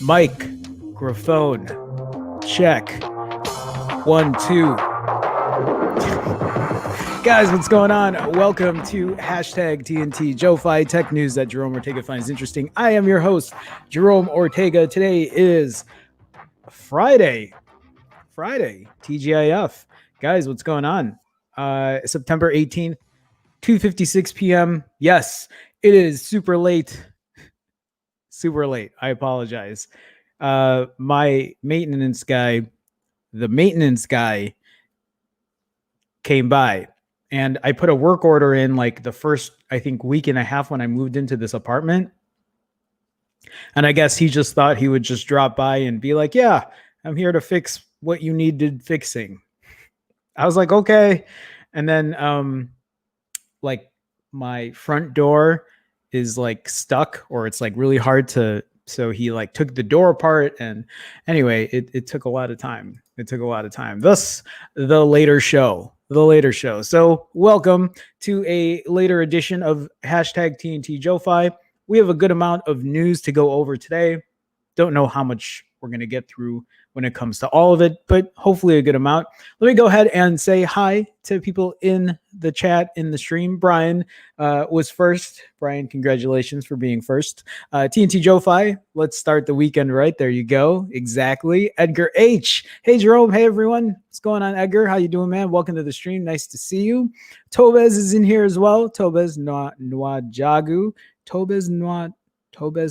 Microphone check. 1, 2. Guys, what's going on? Welcome to hashtag TNT JoeFi Tech News that Jerome Ortega finds interesting. I am your host, Jerome Ortega. Today is Friday, TGIF. Guys, what's going on? September 18th, 2:56 p.m. Yes, it is super late. I apologize. My maintenance guy, came by, and I put a work order in like the first, I think, week and a half when I moved into this apartment. And I guess he just thought he would just drop by and be like, yeah, I'm here to fix what you needed fixing. I was like, okay. And then, like, my front door is like stuck, or it's like really hard to, so he like took the door apart, and anyway, it took a lot of time. Thus the later show. So welcome to a later edition of hashtag TNT JoeFi. We have a good amount of news to go over today. Don't know how much we're going to get through when it comes to all of it, but hopefully a good amount. Let me go ahead and say hi to people in the chat, in the stream. Brian was first. Brian, congratulations for being first. TNT JoeFi, let's start the weekend right. There you go. Exactly. Edgar H. Hey, Jerome. Hey, everyone. What's going on, Edgar? How you doing, man? Welcome to the stream. Nice to see you. Tobez is in here as well. Tobez Nwajagu. Tobez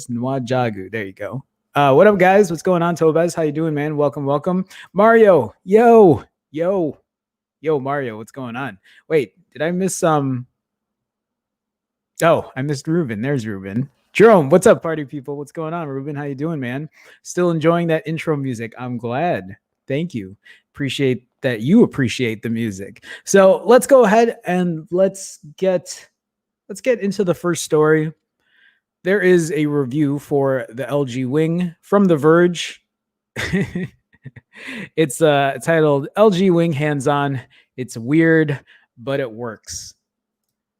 Nwajagu. There you go. What up, guys? What's going on, Tobez? How you doing, man? Welcome. Mario, yo, Mario, what's going on? Wait, did I miss Oh, I missed Ruben. There's Ruben. Jerome, what's up, party people? What's going on, Ruben? How you doing, man? Still enjoying that intro music. I'm glad. Thank you. Appreciate that you appreciate the music. So let's go ahead and let's get into the first story. There is a review for the LG Wing from The Verge. It's titled LG Wing Hands-On. It's weird, but it works.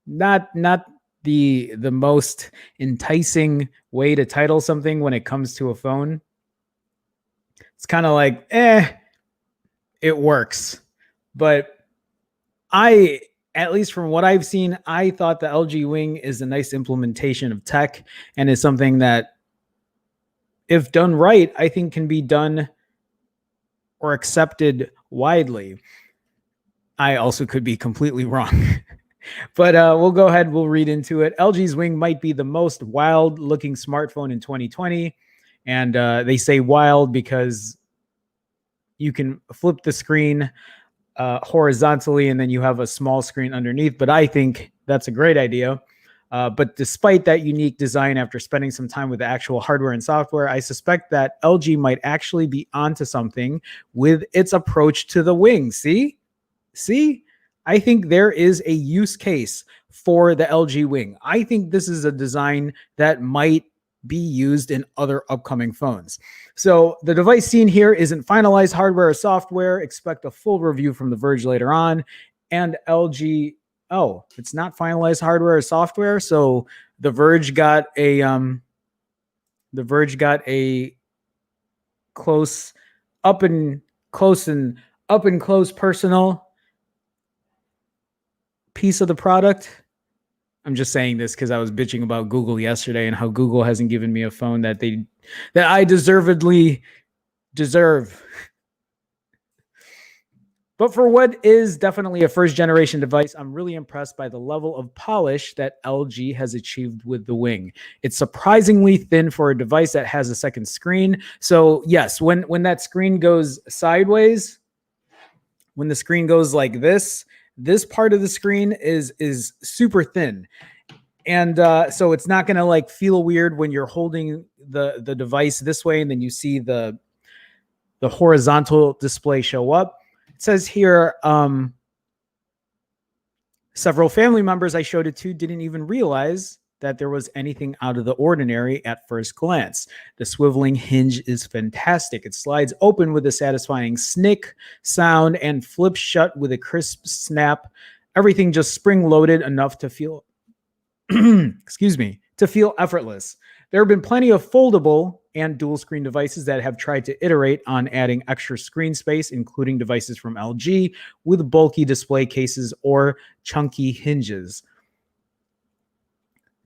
Not the most enticing way to title something when it comes to a phone. It's kind of like, it works. But at least from what I've seen, I thought the LG Wing is a nice implementation of tech, and is something that, if done right, I think can be done or accepted widely. I also could be completely wrong. But we'll go ahead. We'll read into it. LG's Wing might be the most wild-looking smartphone in 2020. And they say wild because you can flip the screen horizontally, and then you have a small screen underneath. But I think that's a great idea. But despite that unique design, after spending some time with the actual hardware and software, I suspect that LG might actually be onto something with its approach to the Wing. See? I think there is a use case for the LG Wing. I think this is a design that might be used in other upcoming phones. So the device seen here isn't finalized hardware or software. Expect a full review from The Verge later on. And LG, it's not finalized hardware or software. So The Verge got a close personal piece of the product. I'm just saying this because I was bitching about Google yesterday and how Google hasn't given me a phone that I deservedly deserve. But for what is definitely a first generation device, I'm really impressed by the level of polish that LG has achieved with the Wing. It's surprisingly thin for a device that has a second screen. So yes, when that screen goes sideways, when the screen goes like this part of the screen is super thin. And so it's not going to like feel weird when you're holding the device this way, and then you see the the horizontal display show up. It says here, several family members I showed it to didn't even realize that there was anything out of the ordinary at first glance. The swiveling hinge is fantastic. It slides open with a satisfying snick sound and flips shut with a crisp snap. Everything just spring-loaded enough to feel, excuse me, to feel effortless. There have been plenty of foldable and dual screen devices that have tried to iterate on adding extra screen space, including devices from LG with bulky display cases or chunky hinges.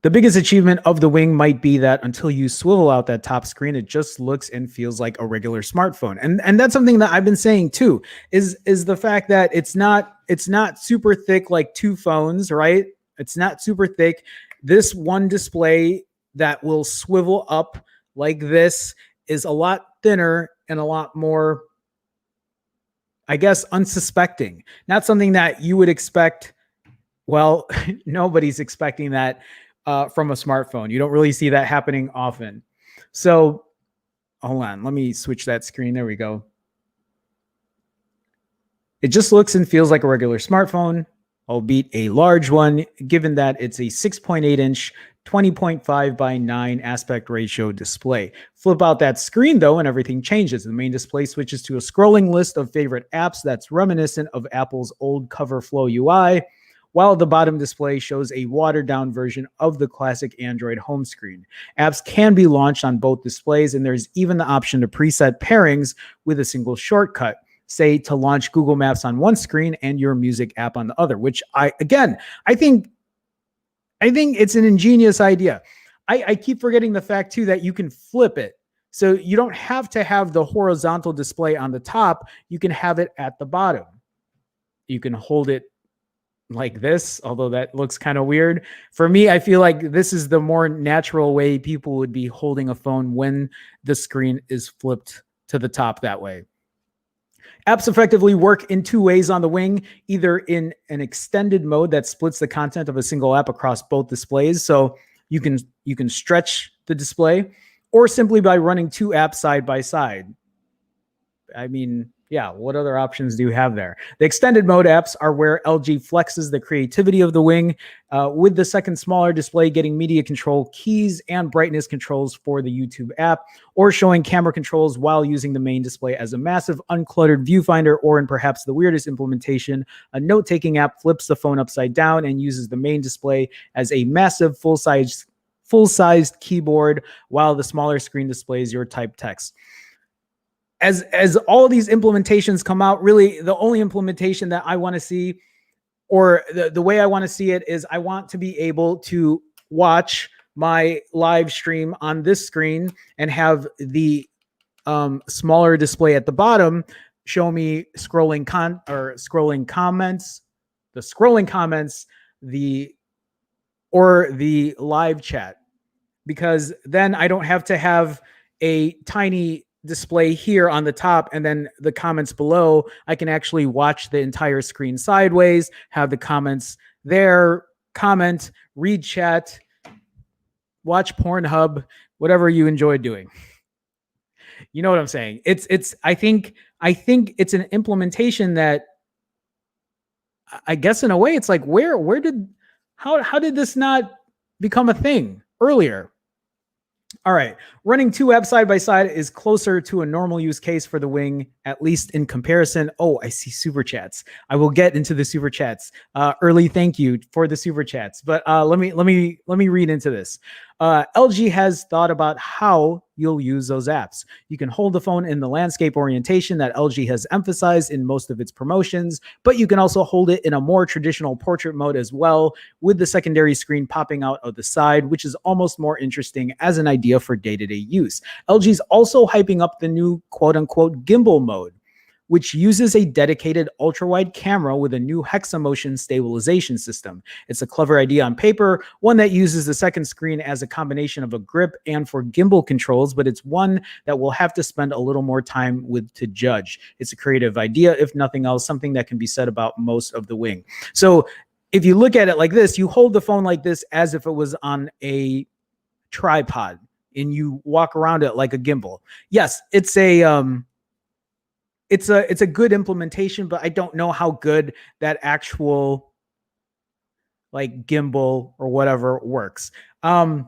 The biggest achievement of the Wing might be that until you swivel out that top screen, it just looks and feels like a regular smartphone. And that's something that I've been saying too, is the fact that it's not super thick like two phones, right? It's not super thick. This one display that will swivel up like this is a lot thinner and a lot more, I guess, unsuspecting. Not something that you would expect. Well, nobody's expecting that from a smartphone. You don't really see that happening often. So hold on, let me switch that screen. There we go. It just looks and feels like a regular smartphone, albeit a large one, given that it's a 6.8-inch, 20.5 by 9 aspect ratio display. Flip out that screen, though, and everything changes. The main display switches to a scrolling list of favorite apps that's reminiscent of Apple's old Cover Flow UI, while the bottom display shows a watered-down version of the classic Android home screen. Apps can be launched on both displays, and there's even the option to preset pairings with a single shortcut. Say to launch Google Maps on one screen and your music app on the other, which I think it's an ingenious idea. I keep forgetting the fact too that you can flip it. So you don't have to have the horizontal display on the top. You can have it at the bottom. You can hold it like this, although that looks kind of weird. For me, I feel like this is the more natural way people would be holding a phone when the screen is flipped to the top that way. Apps effectively work in two ways on the Wing, either in an extended mode that splits the content of a single app across both displays, so you can stretch the display, or simply by running two apps side by side. I mean, yeah, what other options do you have there? The extended mode apps are where LG flexes the creativity of the Wing, with the second smaller display getting media control keys and brightness controls for the YouTube app, or showing camera controls while using the main display as a massive uncluttered viewfinder, or in perhaps the weirdest implementation, a note-taking app flips the phone upside down and uses the main display as a massive full-sized keyboard while the smaller screen displays your typed text. As all of these implementations come out, really the only implementation that I want to see, or the way I want to see it, is I want to be able to watch my live stream on this screen and have the smaller display at the bottom show me scrolling comments, or the live chat, because then I don't have to have a tiny display here on the top and then the comments below. I can actually watch the entire screen sideways, have the comments there, comment, read chat, watch Pornhub, whatever you enjoy doing. You know what I'm saying? I think it's an implementation that, I guess in a way it's like, how did this not become a thing earlier? All right, running two apps side by side is closer to a normal use case for the Wing, at least in comparison. Oh, I see super chats. I will get into the super chats. Early thank you for the super chats, but let me read into this. LG has thought about how you'll use those apps. You can hold the phone in the landscape orientation that LG has emphasized in most of its promotions, but you can also hold it in a more traditional portrait mode as well, with the secondary screen popping out of the side, which is almost more interesting as an idea for day-to-day use. LG's also hyping up the new quote-unquote gimbal mode, which uses a dedicated ultra-wide camera with a new hexamotion stabilization system. It's a clever idea on paper, one that uses the second screen as a combination of a grip and for gimbal controls, but it's one that we'll have to spend a little more time with to judge. It's a creative idea, if nothing else, something that can be said about most of the Wing. So if you look at it like this, you hold the phone like this as if it was on a tripod and you walk around it like a gimbal. Yes, it's a it's a good implementation, but I don't know how good that actual like gimbal or whatever works. All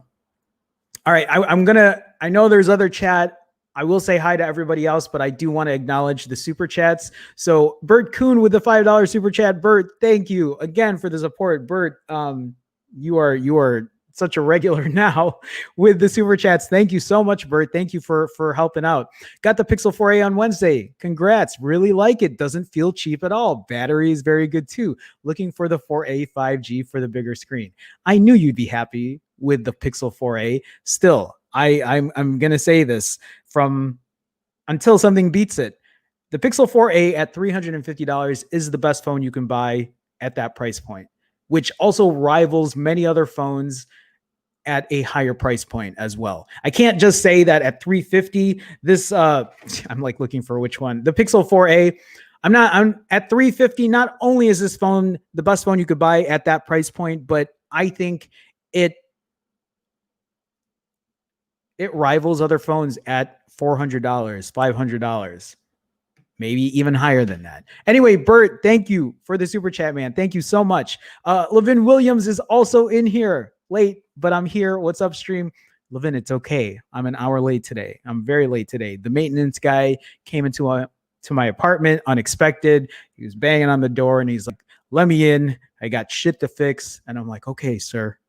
right, I know there's other chat. I will say hi to everybody else, but I do want to acknowledge the super chats. So Bert Kuhn with the $5 super chat. Bert, thank you again for the support. Bert, you are such a regular now with the super chats. Thank you so much, Bert. Thank you for helping out. Got the Pixel 4a on Wednesday. Congrats. Really like it. Doesn't feel cheap at all. Battery is very good too. Looking for the 4a 5G for the bigger screen. I knew you'd be happy with the Pixel 4a. Still, I'm gonna say this from until something beats it. The Pixel 4a at $350 is the best phone you can buy at that price point, which also rivals many other phones at a higher price point as well. I can't just say that at 350 this I'm like looking for which one. The Pixel 4a, I'm at 350. Not only is this phone the best phone you could buy at that price point, but I think it rivals other phones at $400, $500, maybe even higher than that. Anyway, Bert, thank you for the super chat, man. Thank you so much. Levin Williams is also in here late, but I'm here. What's up, stream? Levin, it's okay. I'm an hour late today. I'm very late today. The maintenance guy came into my apartment unexpected. He was banging on the door and he's like, let me in. I got shit to fix. And I'm like, okay, sir.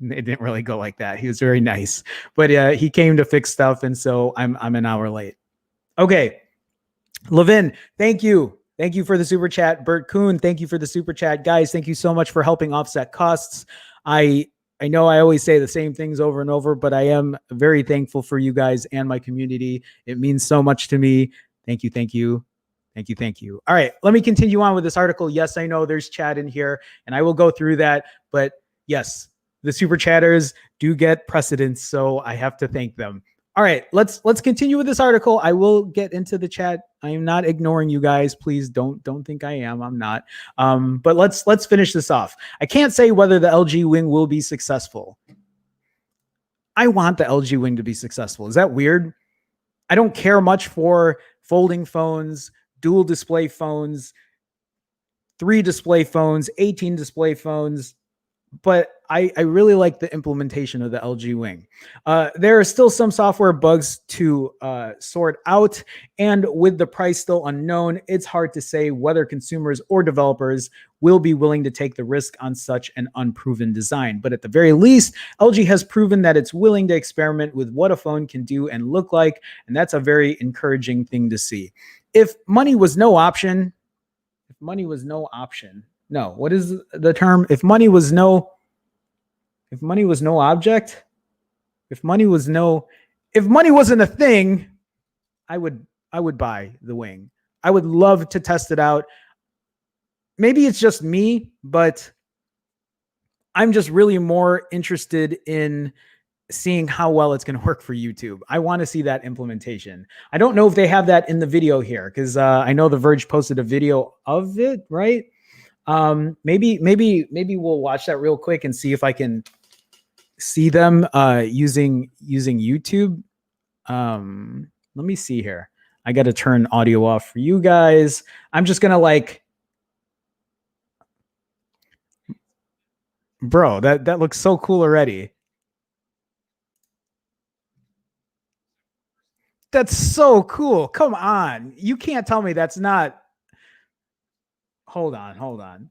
It didn't really go like that. He was very nice, but he came to fix stuff, and so I'm an hour late. Okay, Levin, thank you for the super chat. Bert Kuhn, thank you for the super chat, guys. Thank you so much for helping offset costs. I know I always say the same things over and over, but I am very thankful for you guys and my community. It means so much to me. Thank you, thank you. Thank you. Thank you. All right, let me continue on with this article. Yes, I know there's chat in here, and I will go through that, but yes, the super chatters do get precedence, so I have to thank them. All right, let's continue with this article. I will get into the chat. I am not ignoring you guys. Please don't think I am. I'm not. But let's finish this off. I can't say whether the LG Wing will be successful. I want the LG Wing to be successful. Is that weird? I don't care much for folding phones, dual display phones, 3 display phones, 18 display phones, but I really like the implementation of the LG Wing. There are still some software bugs to sort out, and with the price still unknown, it's hard to say whether consumers or developers will be willing to take the risk on such an unproven design. But at the very least, LG has proven that it's willing to experiment with what a phone can do and look like, and that's a very encouraging thing to see. If money was no option, no, what is the term? If money was no object, if money wasn't a thing, I would buy the Wing. I would love to test it out. Maybe it's just me, but I'm just really more interested in seeing how well it's going to work for YouTube. I want to see that implementation. I don't know if they have that in the video here, because I know The Verge posted a video of it, right? Maybe we'll watch that real quick and see if I can see them using YouTube. Let me see here. I got to turn audio off for you guys. I'm just gonna bro, that looks so cool already. That's so cool. Come on, you can't tell me that's not. Hold on.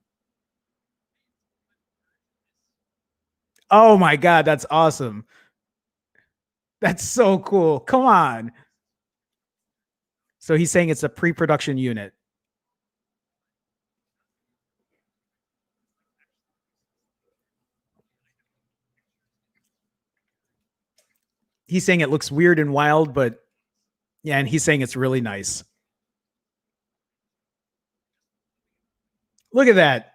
Oh my god, that's awesome. That's so cool. Come on. So he's saying it's a pre-production unit. He's saying it looks weird and wild, but yeah, and he's saying it's really nice. Look at that.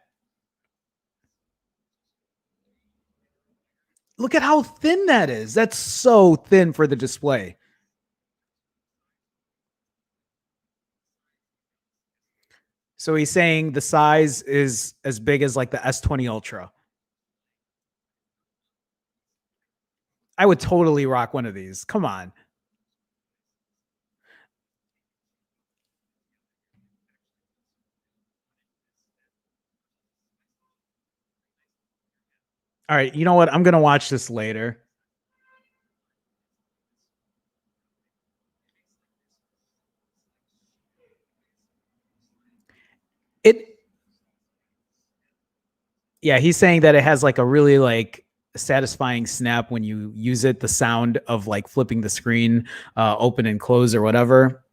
Look at how thin that is. That's so thin for the display. So he's saying the size is as big as like the S20 Ultra. I would totally rock one of these. Come on. All right, you know what? I'm gonna watch this later. It Yeah, he's saying that it has like a really like satisfying snap when you use it, the sound of like flipping the screen open and close or whatever.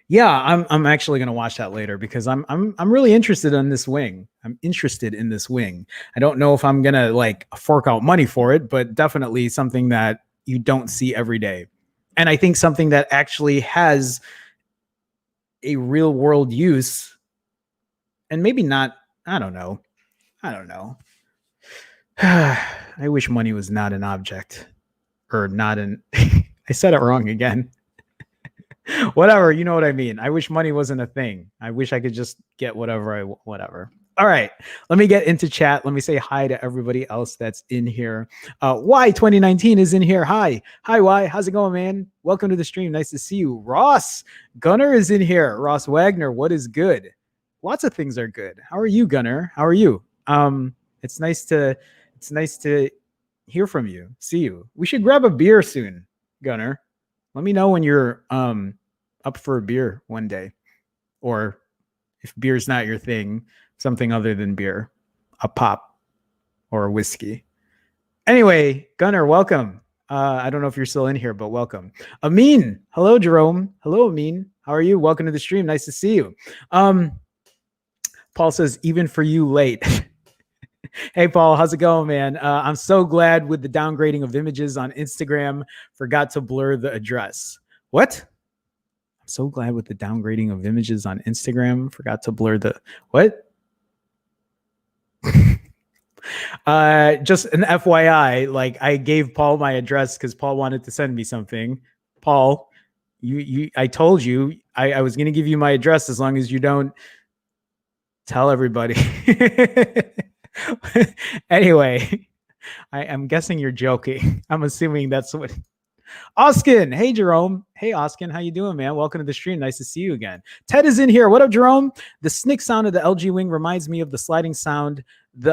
Yeah, I'm actually gonna watch that later because I'm really interested in this wing. I'm interested in this wing. I don't know if I'm gonna like fork out money for it, but definitely something that you don't see every day. And I think something that actually has a real world use and maybe not, I don't know. I don't know. I wish money was not an object or not an I said it wrong again. Whatever, you know what I mean. I wish money wasn't a thing. I wish I could just get whatever. All right, let me get into chat. Let me say hi to everybody else that's in here. Y 2019 is in here. Hi Y. How's it going, man? Welcome to the stream. Nice to see you. Ross Gunner is in here. Ross Wagner, what is good? Lots of things are good. How are you, Gunner? How are you? It's nice to hear from you. See you. We should grab a beer soon, Gunner. Let me know when you're up for a beer one day, or if beer's not your thing, something other than beer, a pop or a whiskey. Anyway, Gunner, welcome. I don't know if you're still in here, but welcome. Amin, hello, Jerome. Hello, Amin. How are you? Welcome to the stream. Nice to see you. Paul says, even for you, late. Hey, Paul, how's it going, man? I'm so glad with the downgrading of images on Instagram, forgot to blur the address. What? I'm so glad with the downgrading of images on Instagram, forgot to blur the what? Just an FYI, like I gave Paul my address because Paul wanted to send me something. Paul, I told you I was gonna give you my address as long as you don't tell everybody. Anyway, I am guessing you're joking. I'm assuming that's what. Oskin, hey Jerome. Hey Oskin, how you doing, man? Welcome to the stream. Nice to see you again. Ted is in here. What up, Jerome? The snick sound of the LG Wing reminds me of the sliding sound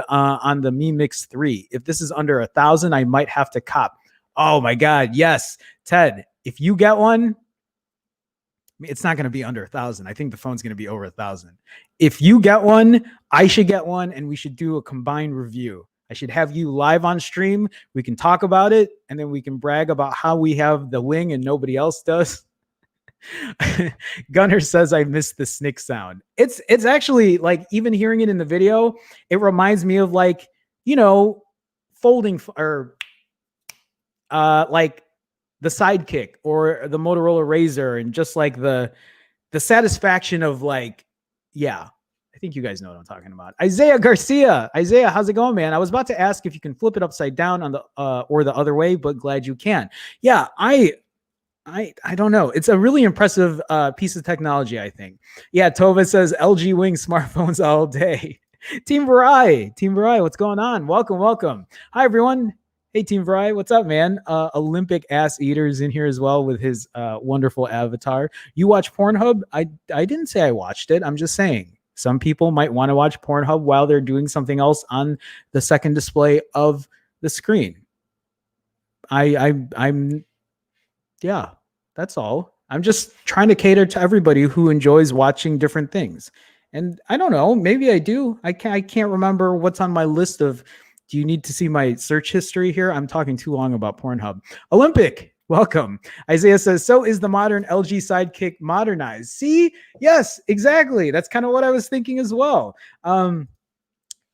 on the Mi Mix 3. If this is under 1,000, I might have to cop. Oh my God, yes, Ted. If you get one, it's not going to be under 1,000. I think the phone's going to be over 1,000. If you get one, I should get one, and we should do a combined review. I should have you live on stream. We can talk about it, and then we can brag about how we have the wing and nobody else does. Gunner says I missed the snick sound. It's actually like, even hearing it in the video, it reminds me of like, you know, folding or like the Sidekick or the Motorola Razr, and just like the satisfaction of like, yeah, I think you guys know what I'm talking about. Isaiah Garcia. Isaiah, how's it going, man? I was about to ask if you can flip it upside down on the or the other way, but glad you can. Yeah, I don't know. It's a really impressive piece of technology, I think. Yeah, Tova says LG Wing smartphones all day. Team Varai, what's going on? Welcome. Hi, everyone. Hey, Team Varai, what's up, man? Olympic ass eaters in here as well with his wonderful avatar. You watch Pornhub? I didn't say I watched it. I'm just saying some people might want to watch Pornhub while they're doing something else on the second display of the screen. I'm yeah, that's all. I'm just trying to cater to everybody who enjoys watching different things. And I don't know, maybe I do. I can't remember what's on my list of. Do you need to see my search history here? I'm talking too long about Pornhub. Olympic, welcome. Isaiah says, so is the modern LG Sidekick modernized? See? Yes, exactly. That's kind of what I was thinking as well.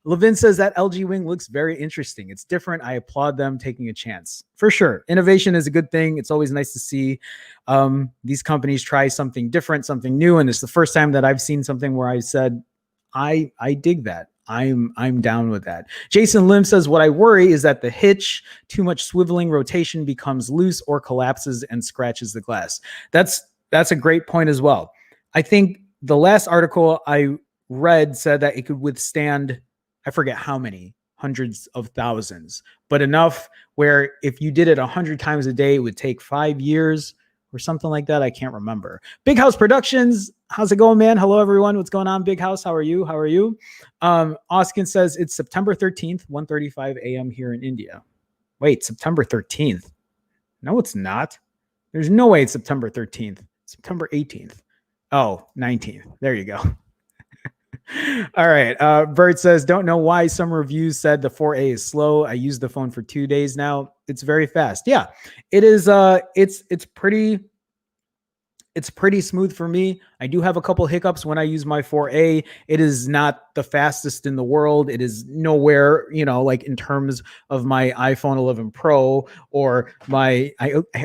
Levin says that LG Wing looks very interesting. It's different. I applaud them taking a chance. For sure. Innovation is a good thing. It's always nice to see these companies try something different, something new. And it's the first time that I've seen something where I said, I dig that. I'm down with that. Jason Lim says, what I worry is that the hitch, too much swiveling rotation, becomes loose or collapses and scratches the glass. That's a great point as well. I think the last article I read said that it could withstand, I forget how many, hundreds of thousands, but enough where if you did it 100 times a day, it would take 5 years or something like that. I can't remember. Big House Productions. how's it going, man? Hello, everyone. What's going on, Big House? How are you? How are you? Oskin says it's September 13th, 1:35 a.m. here in India. Wait, September 13th? No, it's not. There's no way it's September 13th. September 18th. Oh, 19th. There you go. All right. Bert says, don't know why some reviews said the 4A is slow. I used the phone for 2 days now. It's very fast. Yeah, it is. It's pretty smooth for me. I do have a couple hiccups when I use my 4A. It is not the fastest in the world. It is nowhere, like in terms of my iPhone 11 Pro or I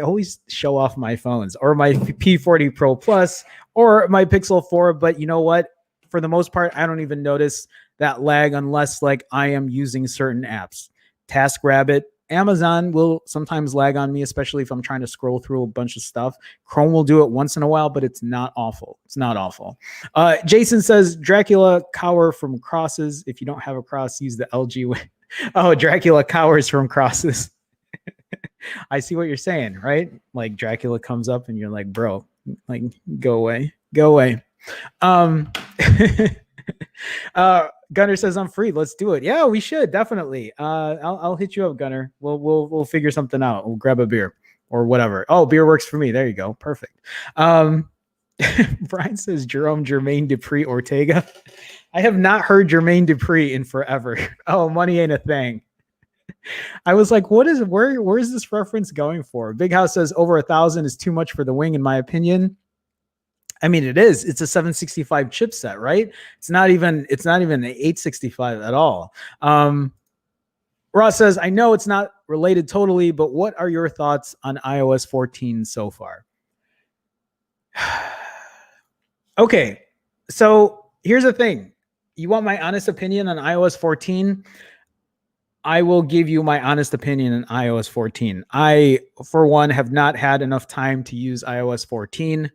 always show off my phones, or my P40 Pro Plus or my Pixel 4. But you know what? For the most part, I don't even notice that lag unless like I am using certain apps. TaskRabbit, Amazon will sometimes lag on me, especially if I'm trying to scroll through a bunch of stuff. Chrome will do it once in a while, but it's not awful. It's not awful. Jason says, Dracula cower from crosses. If you don't have a cross, use the LG. Oh, Dracula cowers from crosses. I see what you're saying, right? Like Dracula comes up and you're like, bro, like go away. Go away. Gunner says I'm free. Let's do it. Yeah, we should definitely. I'll hit you up, Gunner. We'll figure something out. We'll grab a beer or whatever. Oh, beer works for me. There you go. Perfect. Brian says Jermaine Dupree Ortega. I have not heard Jermaine Dupree in forever. Oh, money ain't a thing. I was like, where is this reference going for? Big House says over 1,000 is too much for the wing, in my opinion. I mean, it is. It's a 765 chipset, right? It's not even an 865 at all. Ross says, I know it's not related totally, but what are your thoughts on iOS 14 so far? Okay, so here's the thing. You want my honest opinion on iOS 14? I will give you my honest opinion on iOS 14. I, for one, have not had enough time to use iOS 14.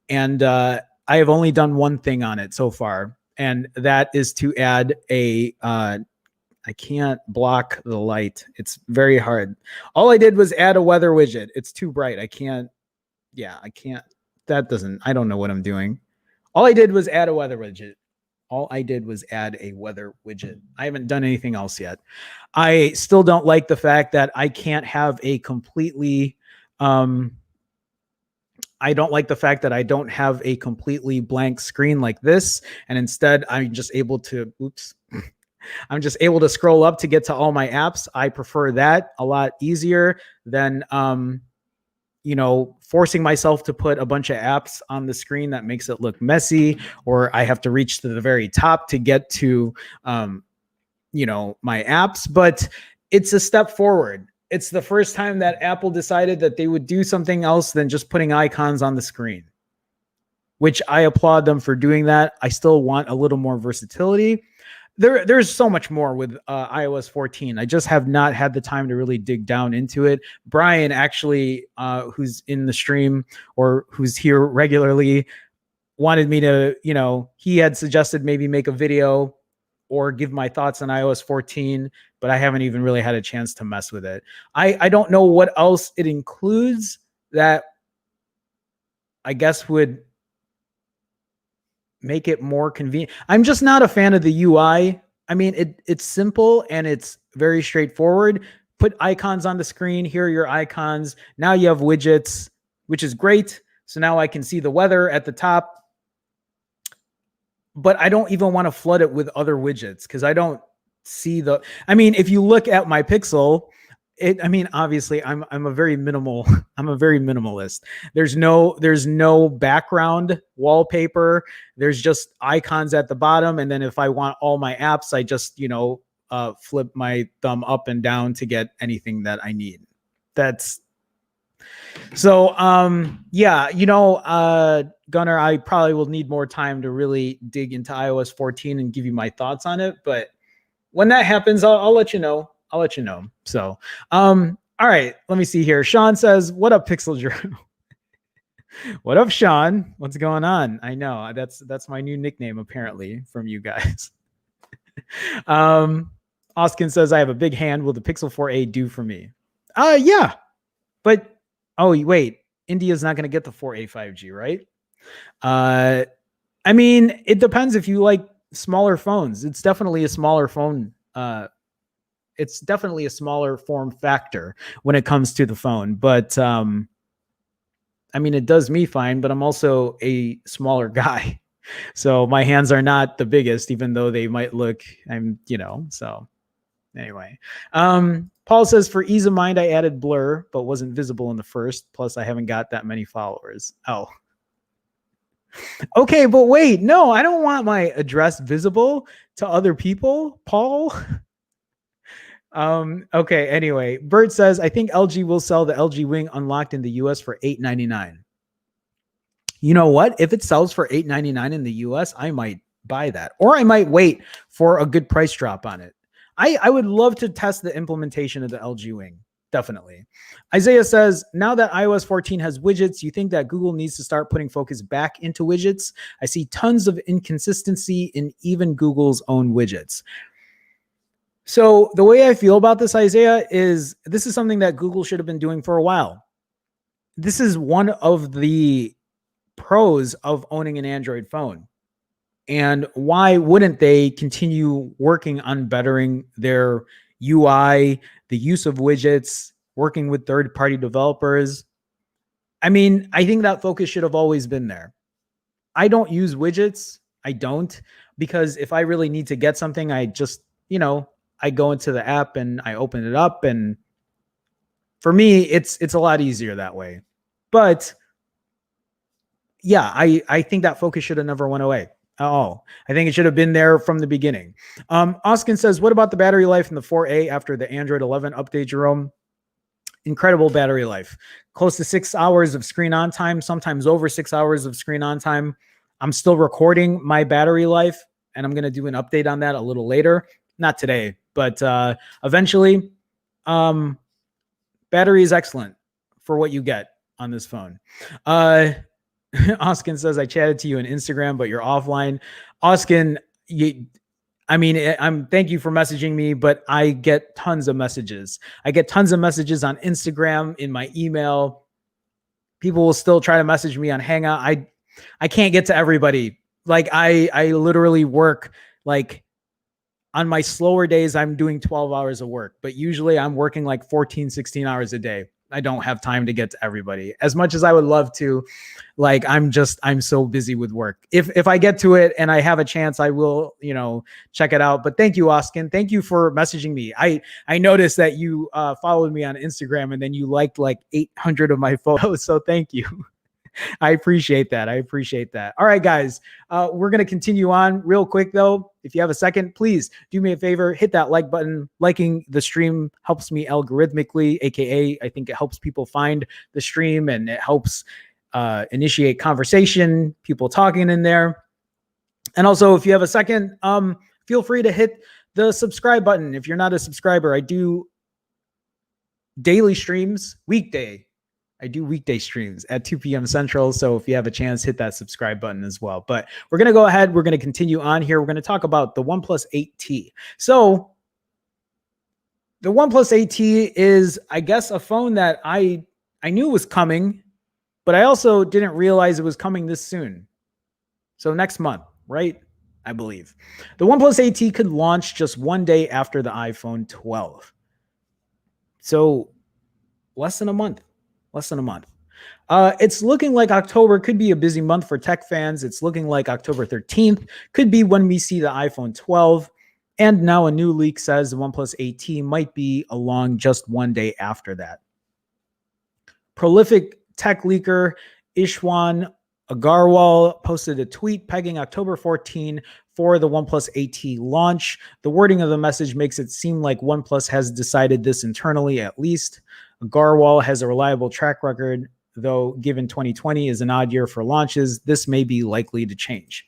And I have only done one thing on it so far, and that is to add I can't block the light. It's very hard. All I did was add a weather widget. It's too bright. I can't. I don't know what I'm doing. All I did was add a weather widget. I haven't done anything else yet. I still don't like the fact that I can't have a completely... I don't like the fact that I don't have a completely blank screen like this. And instead, I'm just able to scroll up to get to all my apps. I prefer that a lot easier than, forcing myself to put a bunch of apps on the screen that makes it look messy, or I have to reach to the very top to get to, my apps. But it's a step forward. It's the first time that Apple decided that they would do something else than just putting icons on the screen, which I applaud them for doing that. I still want a little more versatility. There's so much more with iOS 14. I just have not had the time to really dig down into it. Brian, actually, who's in the stream or who's here regularly, wanted me to, he had suggested maybe make a video or give my thoughts on iOS 14, but I haven't even really had a chance to mess with it. I don't know what else it includes that I guess would make it more convenient. I'm just not a fan of the UI. I mean, it's simple and it's very straightforward. Put icons on the screen. Here are your icons. Now you have widgets, which is great. So now I can see the weather at the top. But I don't even want to flood it with other widgets because I don't see if you look at my Pixel, obviously I'm a very minimalist. There's no background wallpaper. There's just icons at the bottom. And then if I want all my apps, I just, flip my thumb up and down to get anything that I need. Gunnar, I probably will need more time to really dig into iOS 14 and give you my thoughts on it. But when that happens, I'll let you know. So, all right, let me see here. Sean says, what up, Pixel Jerome? What up, Sean? What's going on? I know that's my new nickname, apparently, from you guys. Oskin says, I have a big hand. Will the Pixel 4a do for me? Yeah. But, oh, wait. India's not going to get the 4a 5G, right? I mean, it depends if you like smaller phones. It's definitely a smaller phone. It's definitely a smaller form factor when it comes to the phone. But I mean, it does me fine, but I'm also a smaller guy. So my hands are not the biggest, even though they might look, so anyway. Paul says, for ease of mind, I added blur, but wasn't visible in the first. Plus, I haven't got that many followers. Oh, okay. But wait, no, I don't want my address visible to other people, Paul. Okay. Anyway, Bert says, I think LG will sell the LG Wing unlocked in the US for $899. You know what? If it sells for $899 in the US, I might buy that, or I might wait for a good price drop on it. I would love to test the implementation of the LG Wing. Definitely. Isaiah says, now that iOS 14 has widgets, you think that Google needs to start putting focus back into widgets? I see tons of inconsistency in even Google's own widgets. So the way I feel about this, Isaiah, is this is something that Google should have been doing for a while. This is one of the pros of owning an Android phone. And why wouldn't they continue working on bettering their UI, the use of widgets, working with third-party developers? I mean, I think that focus should have always been there. I don't use widgets. I don't, because if I really need to get something, I just, I go into the app and I open it up. And for me, it's a lot easier that way. But yeah, I think that focus should have never went away. Oh, I think it should have been there from the beginning. Oskin says, what about the battery life in the 4A after the Android 11 update, Jerome? Incredible battery life. Close to 6 hours of screen on time, sometimes over 6 hours of screen on time. I'm still recording my battery life, and I'm going to do an update on that a little later. Not today, but eventually. Battery is excellent for what you get on this phone. Oskin says, I chatted to you on Instagram, but you're offline. Oskin, thank you for messaging me, but I get tons of messages. I get tons of messages on Instagram, in my email. People will still try to message me on Hangout. I can't get to everybody. Like I literally work, like on my slower days, I'm doing 12 hours of work, but usually I'm working like 14, 16 hours a day. I don't have time to get to everybody as much as I would love to. Like, I'm so busy with work. If I get to it and I have a chance, I will, check it out. But thank you, Oskin. Thank you for messaging me. I noticed that you followed me on Instagram and then you liked like 800 of my photos. So thank you. I appreciate that. All right, guys, we're going to continue on real quick, though. If you have a second, please do me a favor, hit that like button. Liking the stream helps me algorithmically, AKA, I think it helps people find the stream and it helps initiate conversation, people talking in there. And also, if you have a second, feel free to hit the subscribe button. If you're not a subscriber, I do daily streams, I do weekday streams at 2 p.m. Central. So if you have a chance, hit that subscribe button as well. But we're going to go ahead. We're going to continue on here. We're going to talk about the OnePlus 8T. So the OnePlus 8T is, I guess, a phone that I knew was coming, but I also didn't realize it was coming this soon. So next month, right? I believe. The OnePlus 8T could launch just one day after the iPhone 12. So less than a month. It's looking like October could be a busy month for tech fans. It's looking like October 13th could be when we see the iPhone 12. And now a new leak says the OnePlus 8T might be along just one day after that. Prolific tech leaker Ishwan Agarwal posted a tweet pegging October 14 for the OnePlus 8T launch. The wording of the message makes it seem like OnePlus has decided this internally, at least. Agarwal has a reliable track record, though given 2020 is an odd year for launches, this may be likely to change.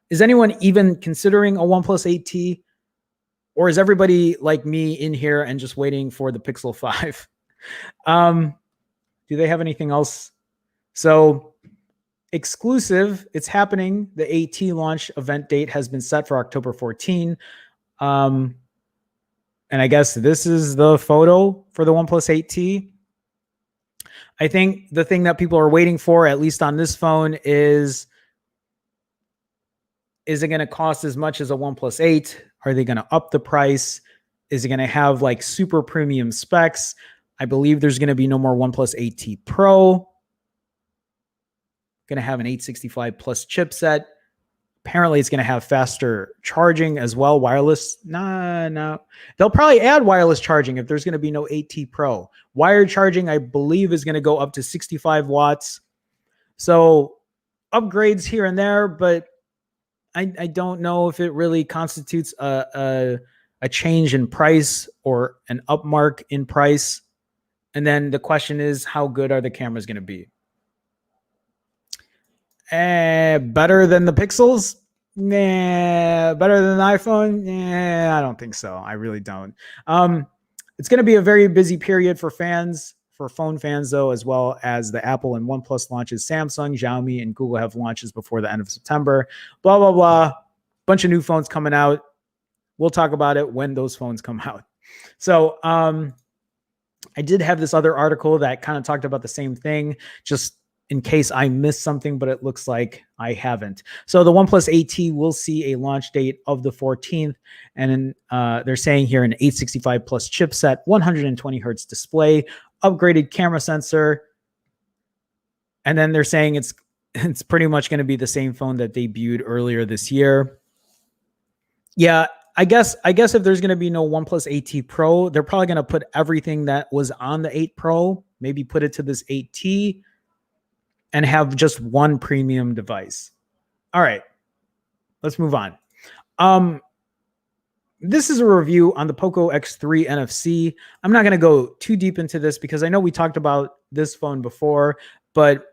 Is anyone even considering a OnePlus 8T? Or is everybody like me in here and just waiting for the Pixel 5? Do they have anything else? So exclusive, it's happening. The 8T launch event date has been set for October 14. And I guess this is the photo for the OnePlus 8T. I think the thing that people are waiting for, at least on this phone, is Is it going to cost as much as a OnePlus 8? Are they going to up the price? Is it going to have like super premium specs? I believe there's going to be no more OnePlus 8T Pro. Going to have an 865 plus chipset. Apparently, it's going to have faster charging as well. Wireless, no. They'll probably add wireless charging if there's going to be no 8T Pro. Wired charging, I believe, is going to go up to 65 watts. So upgrades here and there, but I don't know if it really constitutes a change in price or an upmark in price. And then the question is, how good are the cameras going to be? Better than the Pixels? Nah. Better than the iPhone? Nah, I don't think so. I really don't. It's going to be a very busy period for fans, for phone fans, though, as well as the Apple and OnePlus launches. Samsung, Xiaomi, and Google have launches before the end of September. Blah, blah, blah. Bunch of new phones coming out. We'll talk about it when those phones come out. So I did have this other article that kind of talked about the same thing, just in case I missed something, but it looks like I haven't. So the OnePlus 8T will see a launch date of the 14th. And they're saying here an 865 plus chipset, 120 hertz display, upgraded camera sensor. And then they're saying it's pretty much going to be the same phone that debuted earlier this year. Yeah, I guess if there's going to be no OnePlus 8T Pro, they're probably going to put everything that was on the 8 Pro, maybe put it to this 8T, and have just one premium device. All right, let's move on. This is a review on the Poco X3 NFC. I'm not going to go too deep into this because I know we talked about this phone before, but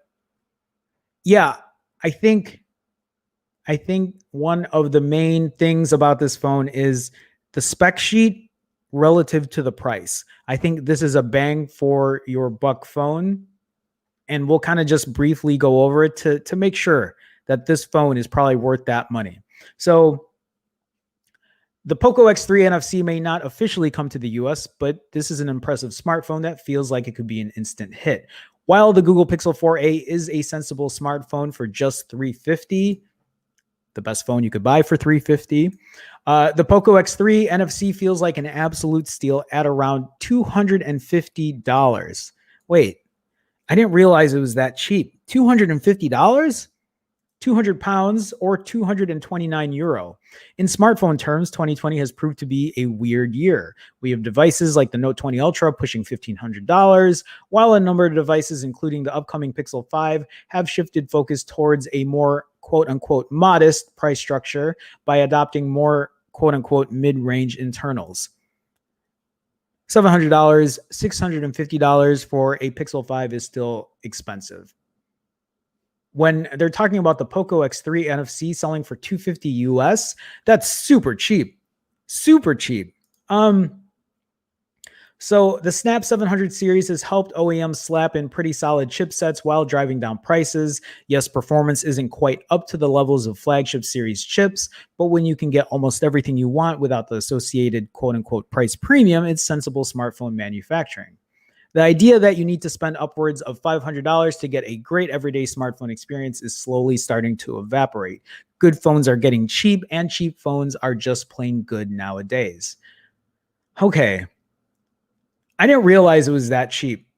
yeah, I think one of the main things about this phone is the spec sheet relative to the price. I think this is a bang for your buck phone. And we'll kind of just briefly go over it to make sure that this phone is probably worth that money. So the Poco X3 NFC may not officially come to the US, but this is an impressive smartphone that feels like it could be an instant hit. While the Google Pixel 4a is a sensible smartphone for just $350, the best phone you could buy for $350, the Poco X3 NFC feels like an absolute steal at around $250. Wait. I didn't realize it was that cheap. $250, 200 pounds, or 229 euro. In smartphone terms, 2020 has proved to be a weird year. We have devices like the Note 20 Ultra pushing $1,500, while a number of devices, including the upcoming Pixel 5, have shifted focus towards a more quote-unquote modest price structure by adopting more quote-unquote mid-range internals. $700, $650 for a Pixel 5 is still expensive. When they're talking about the Poco X3 NFC selling for $250 US, that's super cheap. Super cheap. So the Snap 700 series has helped OEMs slap in pretty solid chipsets while driving down prices. Yes, performance isn't quite up to the levels of flagship series chips, but when you can get almost everything you want without the associated quote-unquote price premium, it's sensible smartphone manufacturing. The idea that you need to spend upwards of $500 to get a great everyday smartphone experience is slowly starting to evaporate. Good phones are getting cheap, and cheap phones are just plain good nowadays. Okay. I didn't realize it was that cheap.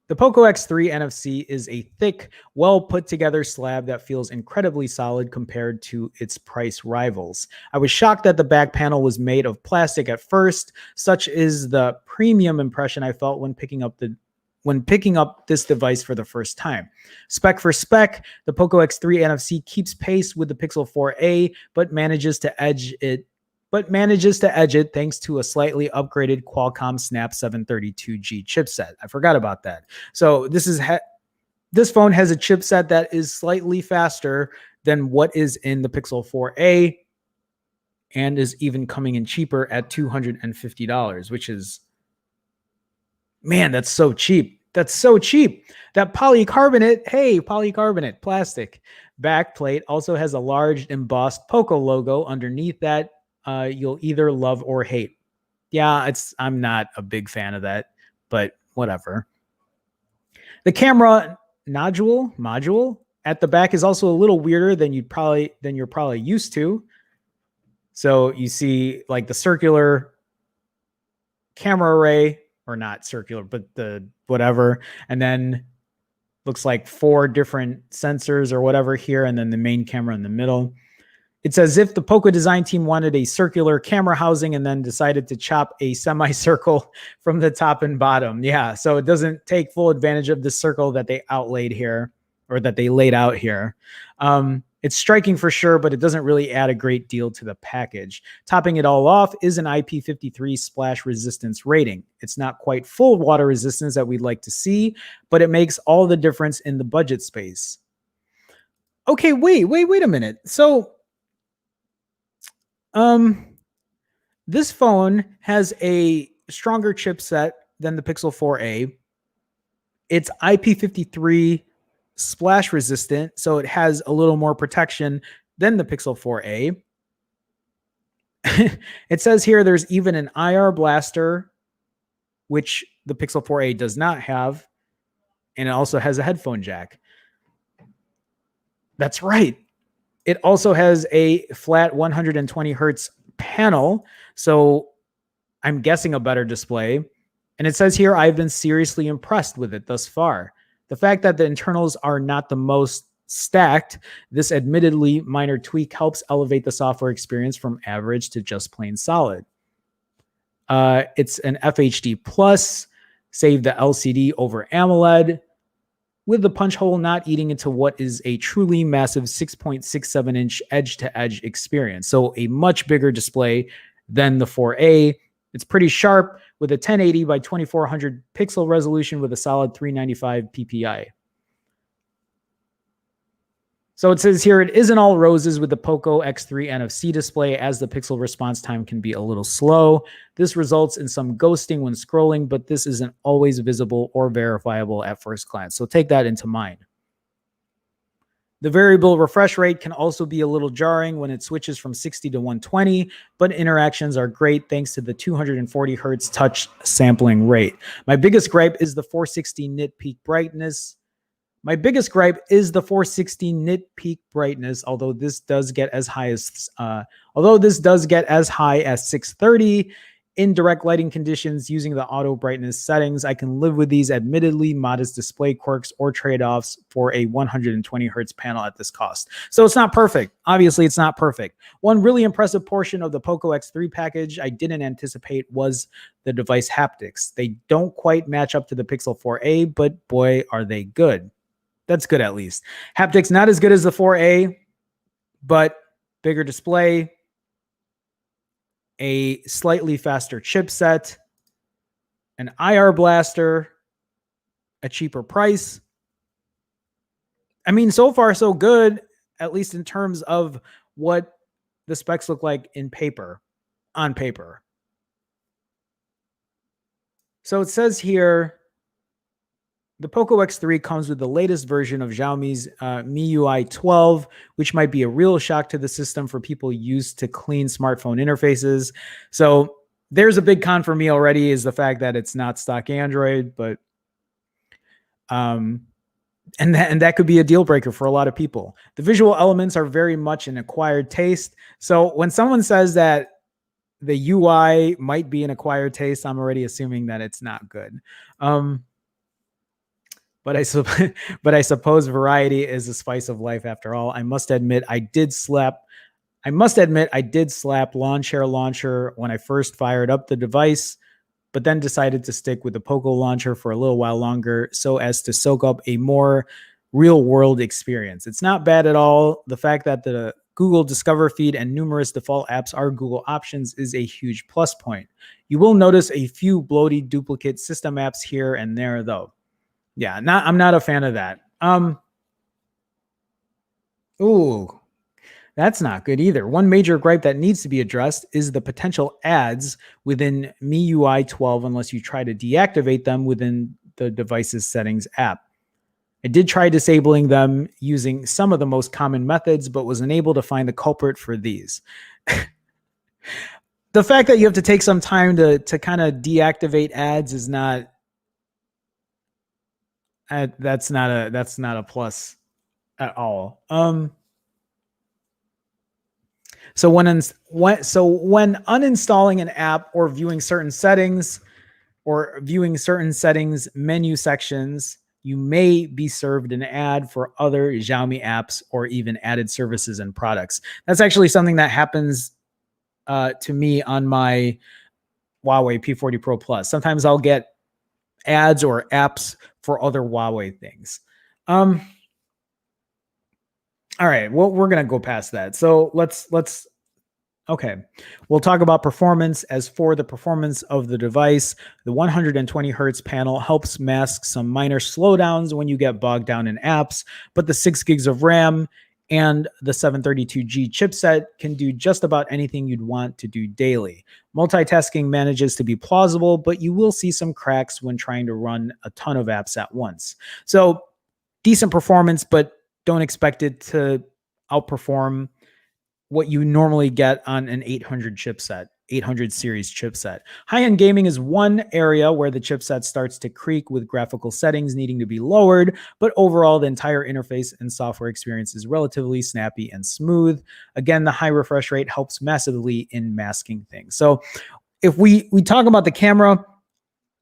The Poco X3 NFC is a thick, well put together slab that feels incredibly solid compared to its price rivals. I was shocked that the back panel was made of plastic at first. Such is the premium impression I felt when picking up this device for the first time. Spec for spec, the Poco X3 NFC keeps pace with the Pixel 4a, but manages to edge it thanks to a slightly upgraded Qualcomm Snap 732G chipset. I forgot about that. So this phone has a chipset that is slightly faster than what is in the Pixel 4a and is even coming in cheaper at $250, which is, man, that's so cheap. That's so cheap. That polycarbonate plastic backplate also has a large embossed Poco logo underneath that. You'll either love or hate. Yeah, I'm not a big fan of that, but whatever. The camera module, at the back is also a little weirder than you're probably used to. So you see like the circular camera array, or not circular, but the whatever, and then looks like 4 different sensors or whatever here, and then the main camera in the middle. It's as if the Poco design team wanted a circular camera housing and then decided to chop a semicircle from the top and bottom. Yeah, so it doesn't take full advantage of the circle that they outlaid here, or that they laid out here. It's striking for sure, but it doesn't really add a great deal to the package. Topping it all off is an IP53 splash resistance rating. It's not quite full water resistance that we'd like to see, but it makes all the difference in the budget space. Okay, wait a minute. So, this phone has a stronger chipset than the Pixel 4a. It's IP53 splash resistant, so it has a little more protection than the Pixel 4a. It says here there's even an IR blaster, which the Pixel 4a does not have, and it also has a headphone jack. That's right. It also has a flat 120 hertz panel, so I'm guessing a better display. And it says here, I've been seriously impressed with it thus far. The fact that the internals are not the most stacked, this admittedly minor tweak helps elevate the software experience from average to just plain solid. It's an FHD Plus, save the LCD over AMOLED, with the punch hole not eating into what is a truly massive 6.67-inch edge-to-edge experience. So a much bigger display than the 4A. It's pretty sharp with a 1080 by 2400 pixel resolution with a solid 395 ppi. So it says here, it isn't all roses with the Poco X3 NFC display, as the pixel response time can be a little slow. This results in some ghosting when scrolling, but this isn't always visible or verifiable at first glance. So take that into mind. The variable refresh rate can also be a little jarring when it switches from 60 to 120, but interactions are great thanks to the 240 hertz touch sampling rate. My biggest gripe is the 460 nit peak brightness. Although this does get as high as 630 in direct lighting conditions using the auto brightness settings. I can live with these admittedly modest display quirks or trade-offs for a 120 hertz panel at this cost. So it's not perfect. Obviously, it's not perfect. One really impressive portion of the Poco X3 package I didn't anticipate was the device haptics. They don't quite match up to the Pixel 4a, but boy, are they good. That's good, at least. Haptics not as good as the 4a, but bigger display, a slightly faster chipset, an IR blaster, a cheaper price. I mean, so far so good, at least in terms of what the specs look like on paper. So it says here, the Poco X3 comes with the latest version of Xiaomi's MIUI 12, which might be a real shock to the system for people used to clean smartphone interfaces. So there's a big con for me already, is the fact that it's not stock Android, but and that could be a deal breaker for a lot of people. The visual elements are very much an acquired taste. So when someone says that the UI might be an acquired taste, I'm already assuming that it's not good. But I suppose variety is the spice of life after all. I must admit I did slap lawn chair launcher when I first fired up the device, but then decided to stick with the Poco launcher for a little while longer so as to soak up a more real world experience. It's not bad at all. The fact that the Google Discover feed and numerous default apps are Google options is a huge plus point. You will notice a few bloated duplicate system apps here and there though. Yeah, I'm not a fan of that. Ooh, that's not good either. One major gripe that needs to be addressed is the potential ads within MIUI 12 unless you try to deactivate them within the device's settings app. I did try disabling them using some of the most common methods, but was unable to find the culprit for these. The fact that you have to take some time to kind of deactivate ads is not... that's not a plus. at all. So when uninstalling an app or viewing certain settings menu sections, you may be served an ad for other Xiaomi apps or even added services and products. That's actually something that happens to me on my Huawei P40 Pro Plus. Sometimes I'll get ads or apps for other Huawei things. All right, well, we're gonna go past that. So let's okay, we'll talk about performance. As for the performance of the device, the 120 hertz panel helps mask some minor slowdowns when you get bogged down in apps, but the 6 gigs of RAM and the 732G chipset can do just about anything you'd want to do daily. Multitasking manages to be plausible, but you will see some cracks when trying to run a ton of apps at once. So, decent performance, but don't expect it to outperform what you normally get on an 800 series chipset. High-end gaming is one area where the chipset starts to creak with graphical settings needing to be lowered, but overall the entire interface and software experience is relatively snappy and smooth. Again, the high refresh rate helps massively in masking things. So if we talk about the camera,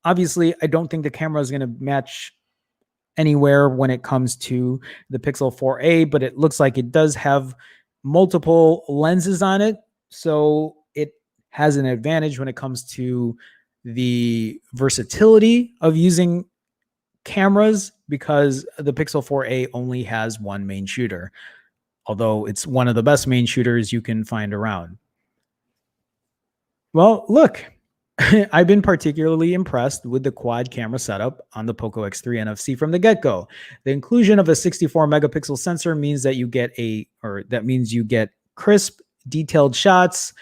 obviously I don't think the camera is going to match anywhere when it comes to the Pixel 4a, but it looks like it does have multiple lenses on it, so it has an advantage when it comes to the versatility of using cameras, because the Pixel 4a only has one main shooter, although it's one of the best main shooters you can find around. Well, look, I've been particularly impressed with the quad camera setup on the Poco X3 NFC from the get-go. The inclusion of a 64 megapixel sensor means that you get crisp, detailed shots,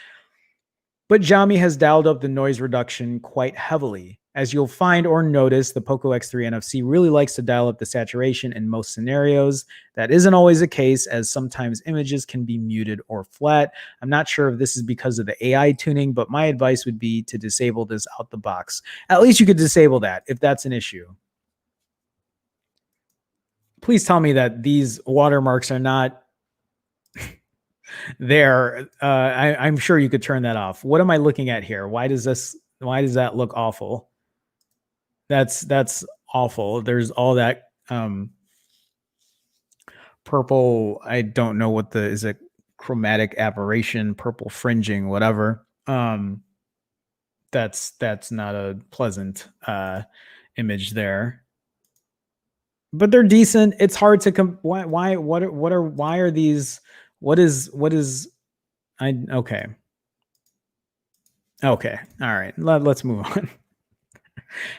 but Xiaomi has dialed up the noise reduction quite heavily. As you'll find or notice, the Poco X3 NFC really likes to dial up the saturation in most scenarios. That isn't always the case, as sometimes images can be muted or flat. I'm not sure if this is because of the AI tuning, but my advice would be to disable this out the box. At least you could disable that if that's an issue. Please tell me that these watermarks are not there. I'm sure you could turn that off. What am I looking at here? Why does that look awful? That's awful. There's all that purple. I don't know what is a chromatic aberration, purple fringing, whatever. That's not a pleasant image there. But they're decent. It's hard to why are these? What is okay. Okay. All right. Let's move on.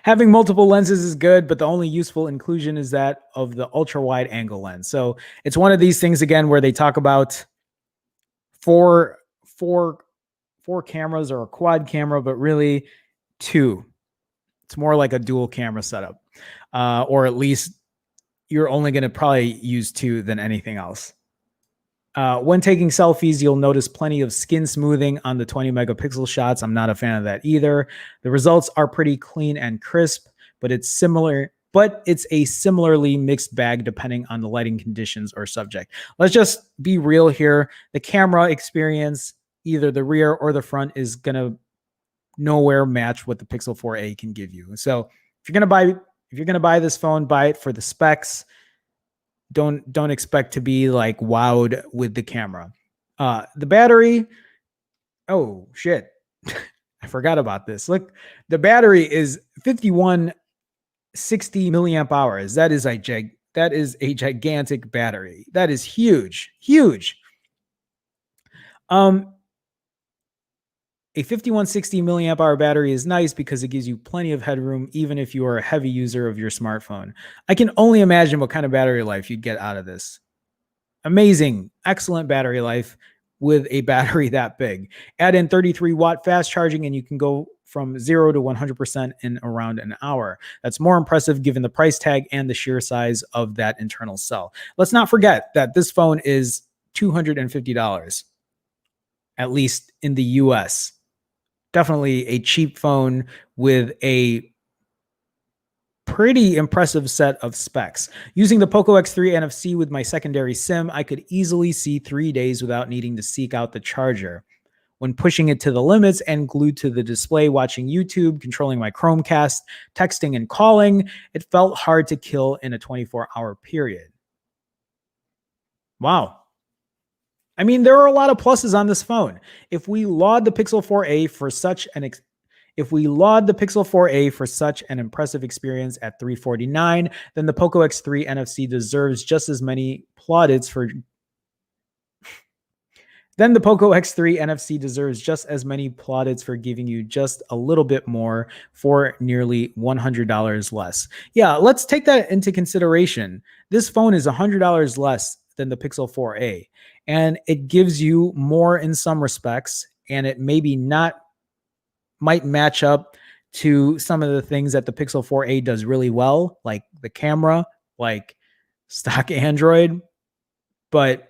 Having multiple lenses is good, but the only useful inclusion is that of the ultra wide angle lens. So it's one of these things again where they talk about four cameras or a quad camera, but really two. It's more like a dual camera setup, or at least you're only going to probably use two than anything else. When taking selfies, you'll notice plenty of skin smoothing on the 20 megapixel shots. I'm not a fan of that either. The results are pretty clean and crisp, but it's a similarly mixed bag depending on the lighting conditions or subject. Let's just be real here. The camera experience, either the rear or the front, is going to nowhere match what the Pixel 4a can give you. So if you're going to buy this phone, buy it for the specs. Don't expect to be like wowed with the camera. The battery, oh shit. I forgot about this. Look, the battery is 5160 milliamp hours. That is a gigantic battery. That is huge. A 5160 milliamp hour battery is nice because it gives you plenty of headroom, even if you are a heavy user of your smartphone. I can only imagine what kind of battery life you'd get out of this. Amazing, excellent battery life with a battery that big. Add in 33-watt fast charging and you can go from 0 to 100% in around an hour. That's more impressive given the price tag and the sheer size of that internal cell. Let's not forget that this phone is $250, at least in the US. Definitely a cheap phone with a pretty impressive set of specs. Using the Poco X3 NFC with my secondary SIM, I could easily see 3 days without needing to seek out the charger. When pushing it to the limits and glued to the display, watching YouTube, controlling my Chromecast, texting and calling, it felt hard to kill in a 24-hour period. Wow. I mean, there are a lot of pluses on this phone. If we laud the Pixel 4a for such an impressive experience at $349, then the Poco X3 NFC deserves just as many plaudits for Then the Poco X3 NFC deserves just as many plaudits for giving you just a little bit more for nearly $100 less. Yeah, let's take that into consideration. This phone is $100 less than the Pixel 4a, and it gives you more in some respects, and it might match up to some of the things that the Pixel 4a does really well, like the camera, like stock Android, but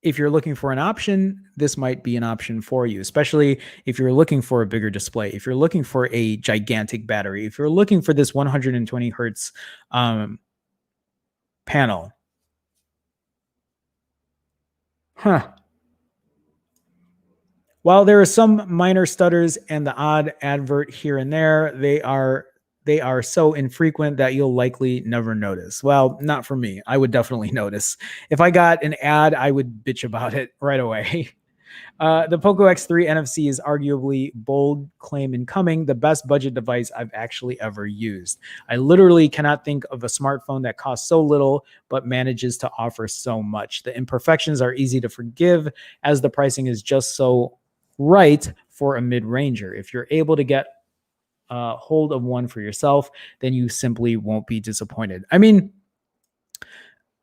if you're looking for an option, this might be an option for you, especially if you're looking for a bigger display, if you're looking for a gigantic battery, if you're looking for this 120 hertz panel. While there are some minor stutters and the odd advert here and there, they are so infrequent that you'll likely never notice. Well, not for me. I would definitely notice. If I got an ad, I would bitch about it right away. The Poco X3 NFC is arguably, bold claim incoming, the best budget device I've actually ever used. I literally cannot think of a smartphone that costs so little but manages to offer so much. The imperfections are easy to forgive as the pricing is just so right for a mid-ranger. If you're able to get hold of one for yourself, then you simply won't be disappointed. I mean,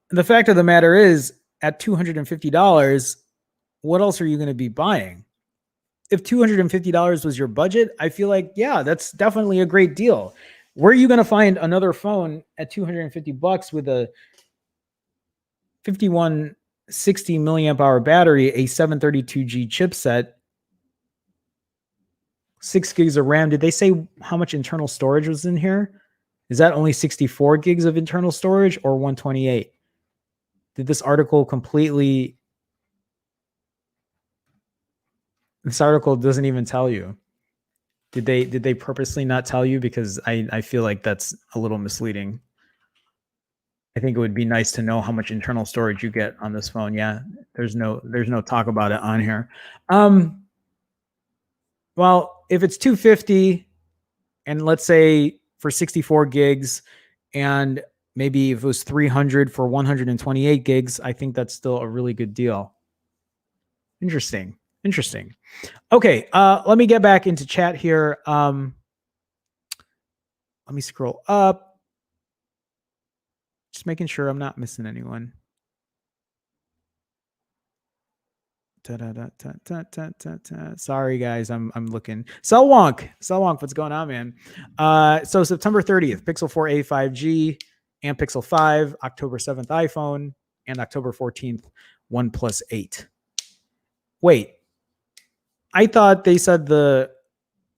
the fact of the matter is, at $250, what else are you going to be buying? If $250 was your budget, I feel like, yeah, that's definitely a great deal. Where are you going to find another phone at $250 with a 5160 milliamp hour battery, a 732G chipset, 6 gigs of RAM? Did they say how much internal storage was in here? Is that only 64 gigs of internal storage or 128? Did this article completely... This article doesn't even tell you. Did they purposely not tell you? Because I feel like that's a little misleading. I think it would be nice to know how much internal storage you get on this phone. Yeah, there's no talk about it on here. Well, if it's $250 and let's say for 64 gigs, and maybe if it was $300 for 128 gigs, I think that's still a really good deal. Interesting. Okay, let me get back into chat here. Let me scroll up. Just making sure I'm not missing anyone. Sorry, guys, I'm looking. Selwonk, what's going on, man? So September 30th, Pixel 4a 5G and Pixel 5, October 7th, iPhone, and October 14th, OnePlus 8. Wait, I thought they said the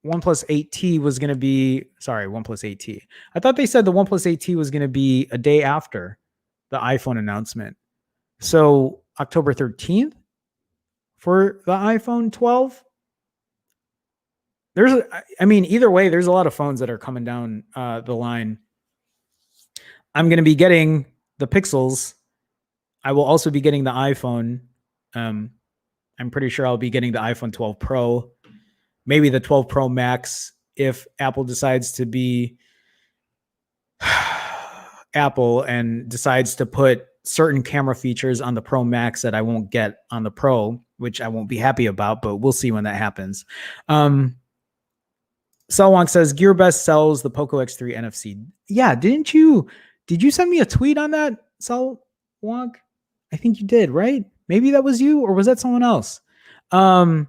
OnePlus 8T was going to be, OnePlus 8T. I thought they said the OnePlus 8T was going to be a day after the iPhone announcement. So October 13th for the iPhone 12. Either way, there's a lot of phones that are coming down the line. I'm going to be getting the Pixels. I will also be getting the iPhone. I'm pretty sure I'll be getting the iPhone 12 Pro, maybe the 12 Pro Max if Apple decides to be Apple and decides to put certain camera features on the Pro Max that I won't get on the Pro, which I won't be happy about, but we'll see when that happens. Selwonk says GearBest sells the Poco X3 NFC. Yeah, did you send me a tweet on that, Selwonk? I think you did, right? Maybe that was you, or was that someone else? How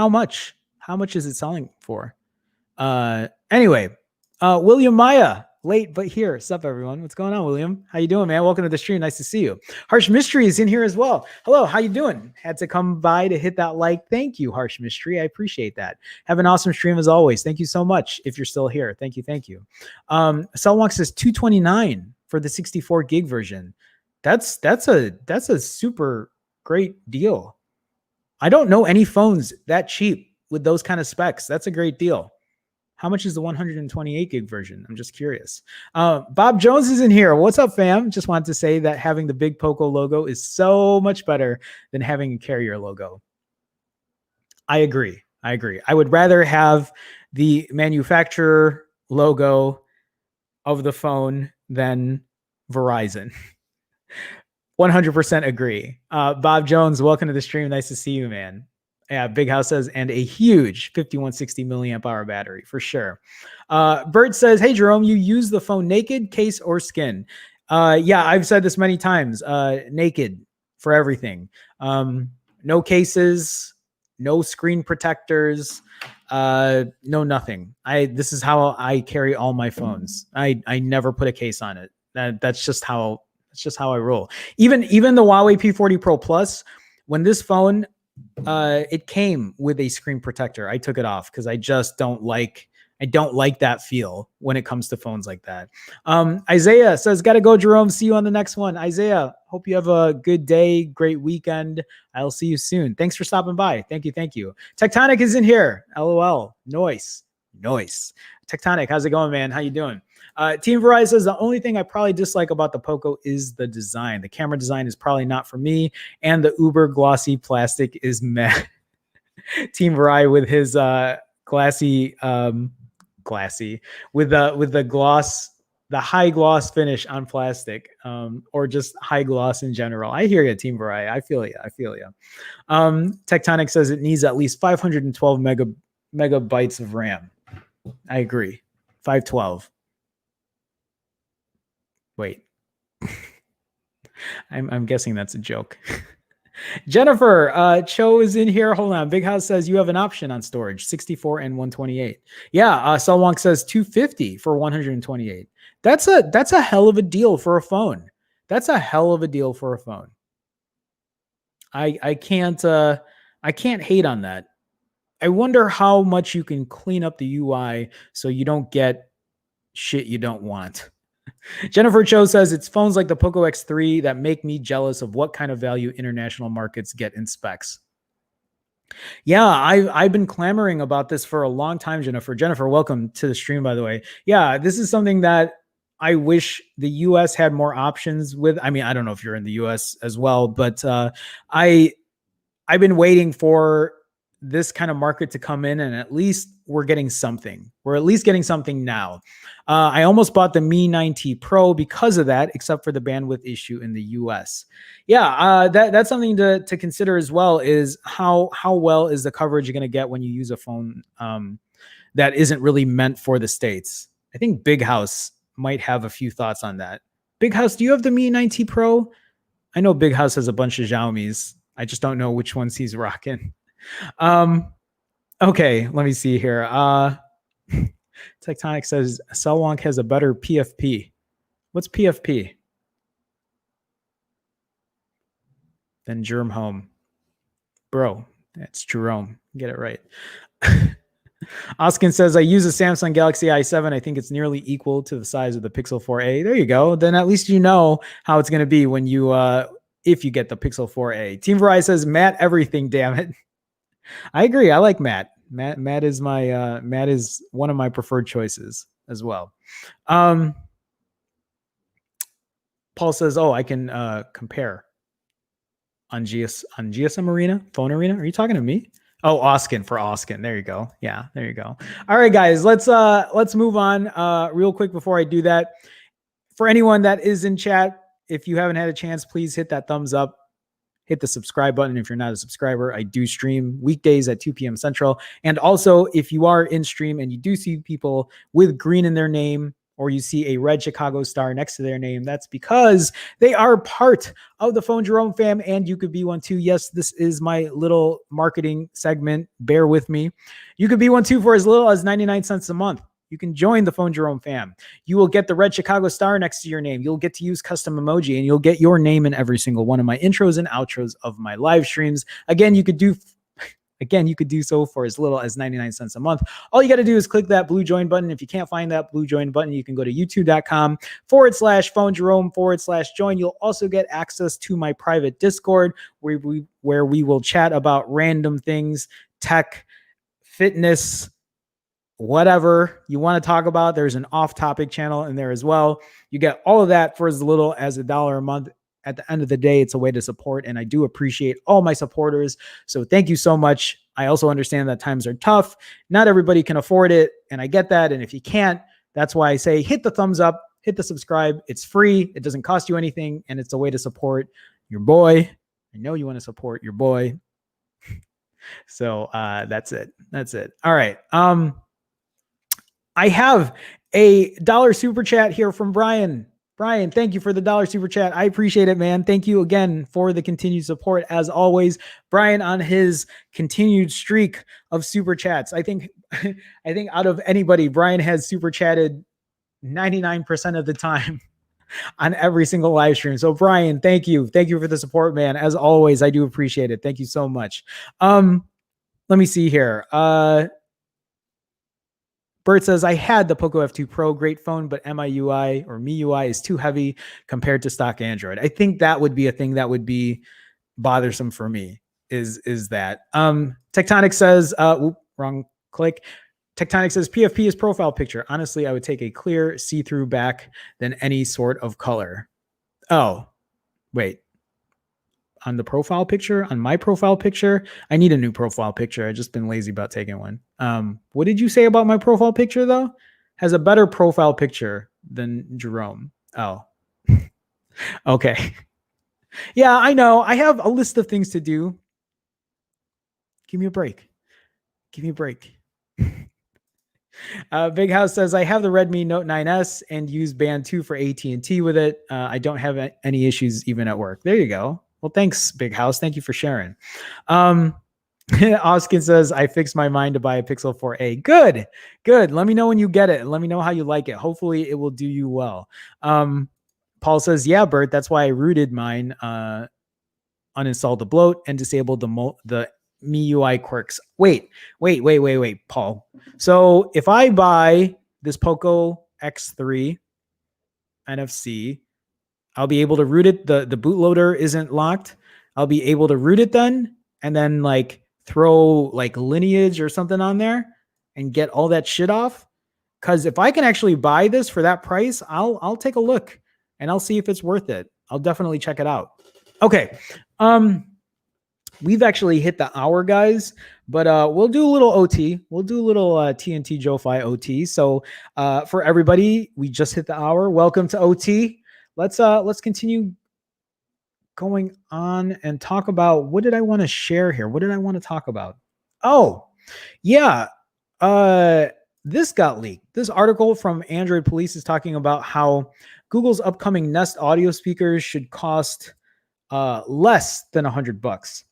much is it selling for? Anyway, William Maya, late, but here. What's up, everyone? What's going on, William? How you doing, man? Welcome to the stream. Nice to see you. Harsh Mystery is in here as well. Hello, how you doing? Had to come by to hit that like. Thank you, Harsh Mystery. I appreciate that. Have an awesome stream as always. Thank you so much. If you're still here, thank you, thank you. Cellwalk says $229 for the 64 gig version. That's a super great deal. I don't know any phones that cheap with those kind of specs. That's a great deal. How much is the 128 gig version? I'm just curious. Bob Jones is in here. What's up, fam? Just wanted to say that having the big Poco logo is so much better than having a carrier logo. I agree. I would rather have the manufacturer logo of the phone than Verizon. 100% agree. Bob Jones, welcome to the stream. Nice to see you, man. Yeah, Big House says, and a huge 5160 milliamp hour battery for sure. Bert says, hey, Jerome, you use the phone naked, case, or skin? Yeah, I've said this many times. Naked for everything. No cases, no screen protectors, no nothing. This is how I carry all my phones. I never put a case on it. That's just how I roll. Even the Huawei P40 Pro Plus, when this phone, it came with a screen protector. I took it off because I just don't like that feel when it comes to phones like that. Isaiah says, gotta go, Jerome. See you on the next one. Isaiah, hope you have a good day, great weekend. I'll see you soon. Thanks for stopping by. Thank you. Tectonic is in here. LOL. Noise. Tectonic, how's it going, man? How you doing? Team Verizon says the only thing I probably dislike about the Poco is the design. The camera design is probably not for me, and the uber glossy plastic is meh. Team Verizon with his glassy with the gloss, the high gloss finish on plastic, or just high gloss in general. I hear you, Team Verizon. I feel you. Tectonic says it needs at least 512 megabytes of RAM. I agree. 512. Wait, I'm guessing that's a joke. Jennifer, Cho is in here. Hold on. Big House says you have an option on storage, 64 and 128. Yeah. Selwonk says 250 for 128. That's a hell of a deal for a phone. I can't hate on that. I wonder how much you can clean up the UI so you don't get shit you don't want. Jennifer Cho says it's phones like the Poco X3 that make me jealous of what kind of value international markets get in specs. Yeah, I've been clamoring about this for a long time, Jennifer. Jennifer, welcome to the stream, by the way. Yeah, this is something that I wish the US had more options with. I mean, I don't know if you're in the US as well, but I've been waiting for this kind of market to come in, and at least we're getting something. We're at least getting something now. I almost bought the Mi 9T Pro because of that, except for the bandwidth issue in the US. Yeah, that's something to consider as well, is how well is the coverage you're going to get when you use a phone that isn't really meant for the States. I think Big House might have a few thoughts on that. Big House, do you have the Mi 9T Pro? I know Big House has a bunch of Xiaomis. I just don't know which ones he's rocking. Okay, let me see here. Tectonic says Selwonk has a better PFP. What's PFP? Then Jerome Home. Bro, that's Jerome. Get it right. Oskin says, I use a Samsung Galaxy i7. I think it's nearly equal to the size of the Pixel 4a. There you go. Then at least you know how it's going to be when you, if you get the Pixel 4a. Team Verizon says, Matt everything, damn it. I agree. I like Matt. Matt is my Matt is one of my preferred choices as well. Paul says, "Oh, I can compare on GSM Arena, Phone Arena. Are you talking to me? Oh, Oskin for Oskin. There you go. Yeah, there you go. All right, guys, let's move on real quick before I do that. For anyone that is in chat, if you haven't had a chance, please hit that thumbs up. Hit the subscribe button if you're not a subscriber. I do stream weekdays at 2 p.m. Central. And also, if you are in stream and you do see people with green in their name, or you see a red Chicago star next to their name, that's because they are part of the Phone Jerome fam, and you could be one too. Yes, this is my little marketing segment. Bear with me. You could be one too for as little as 99 cents a month. You can join the Phone Jerome fam. You will get the red Chicago star next to your name. You'll get to use custom emoji, and you'll get your name in every single one of my intros and outros of my live streams. Again, you could do so for as little as 99 cents a month. All you got to do is click that blue join button. If you can't find that blue join button, you can go to youtube.com/PhoneJerome/join. You'll also get access to my private Discord where we will chat about random things, tech, fitness, whatever you want to talk about. There's an off-topic channel in there as well. You get all of that for as little as $1 a month. At the end of the day, it's a way to support, and I do appreciate all my supporters. So thank you so much. I also understand that times are tough. Not everybody can afford it, and I get that. And if you can't, that's why I say hit the thumbs up, hit the subscribe. It's free. It doesn't cost you anything, and it's a way to support your boy. I know you want to support your boy. So that's it. All right. I have a $1 super chat here from Brian. Brian, thank you for the $1 super chat. I appreciate it, man. Thank you again for the continued support as always. Brian on his continued streak of super chats. I think out of anybody, Brian has super chatted 99% of the time on every single live stream. So Brian, thank you. Thank you for the support, man. As always, I do appreciate it. Thank you so much. Let me see here. Bert says, I had the Poco F2 Pro, great phone, but MIUI is too heavy compared to stock Android. I think that would be a thing that would be bothersome for me is that. Tectonic says, wrong click. Tectonic says, PFP is profile picture. Honestly, I would take a clear see-through back than any sort of color. Oh, wait. On the profile picture, on my profile picture, I need a new profile picture. I've just been lazy about taking one. What did you say about my profile picture though? Has a better profile picture than Jerome. Oh, okay. Yeah, I know. I have a list of things to do. Give me a break. Big House says, I have the Redmi Note 9S and use Band 2 for AT&T with it. I don't have any issues even at work. There you go. Well, thanks, Big House. Thank you for sharing. Oskin says, I fixed my mind to buy a Pixel 4a. Good. Let me know when you get it and let me know how you like it. Hopefully it will do you well. Paul says, yeah, Bert, that's why I rooted mine, uninstalled the bloat and disabled the MIUI quirks. Wait, Paul. So if I buy this Poco X3 NFC, I'll be able to root it. The bootloader isn't locked. I'll be able to root it then and then like throw like Lineage or something on there and get all that shit off. Because if I can actually buy this for that price, I'll take a look and I'll see if it's worth it. I'll definitely check it out. Okay. We've actually hit the hour, guys, but we'll do a little OT. We'll do a little TNT Joe-Fi OT. So for everybody, we just hit the hour. Welcome to OT. Let's continue going on and talk about what did I want to share here? What did I want to talk about? Oh, yeah. This got leaked. This article from Android Police is talking about how Google's upcoming Nest audio speakers should cost less than $100.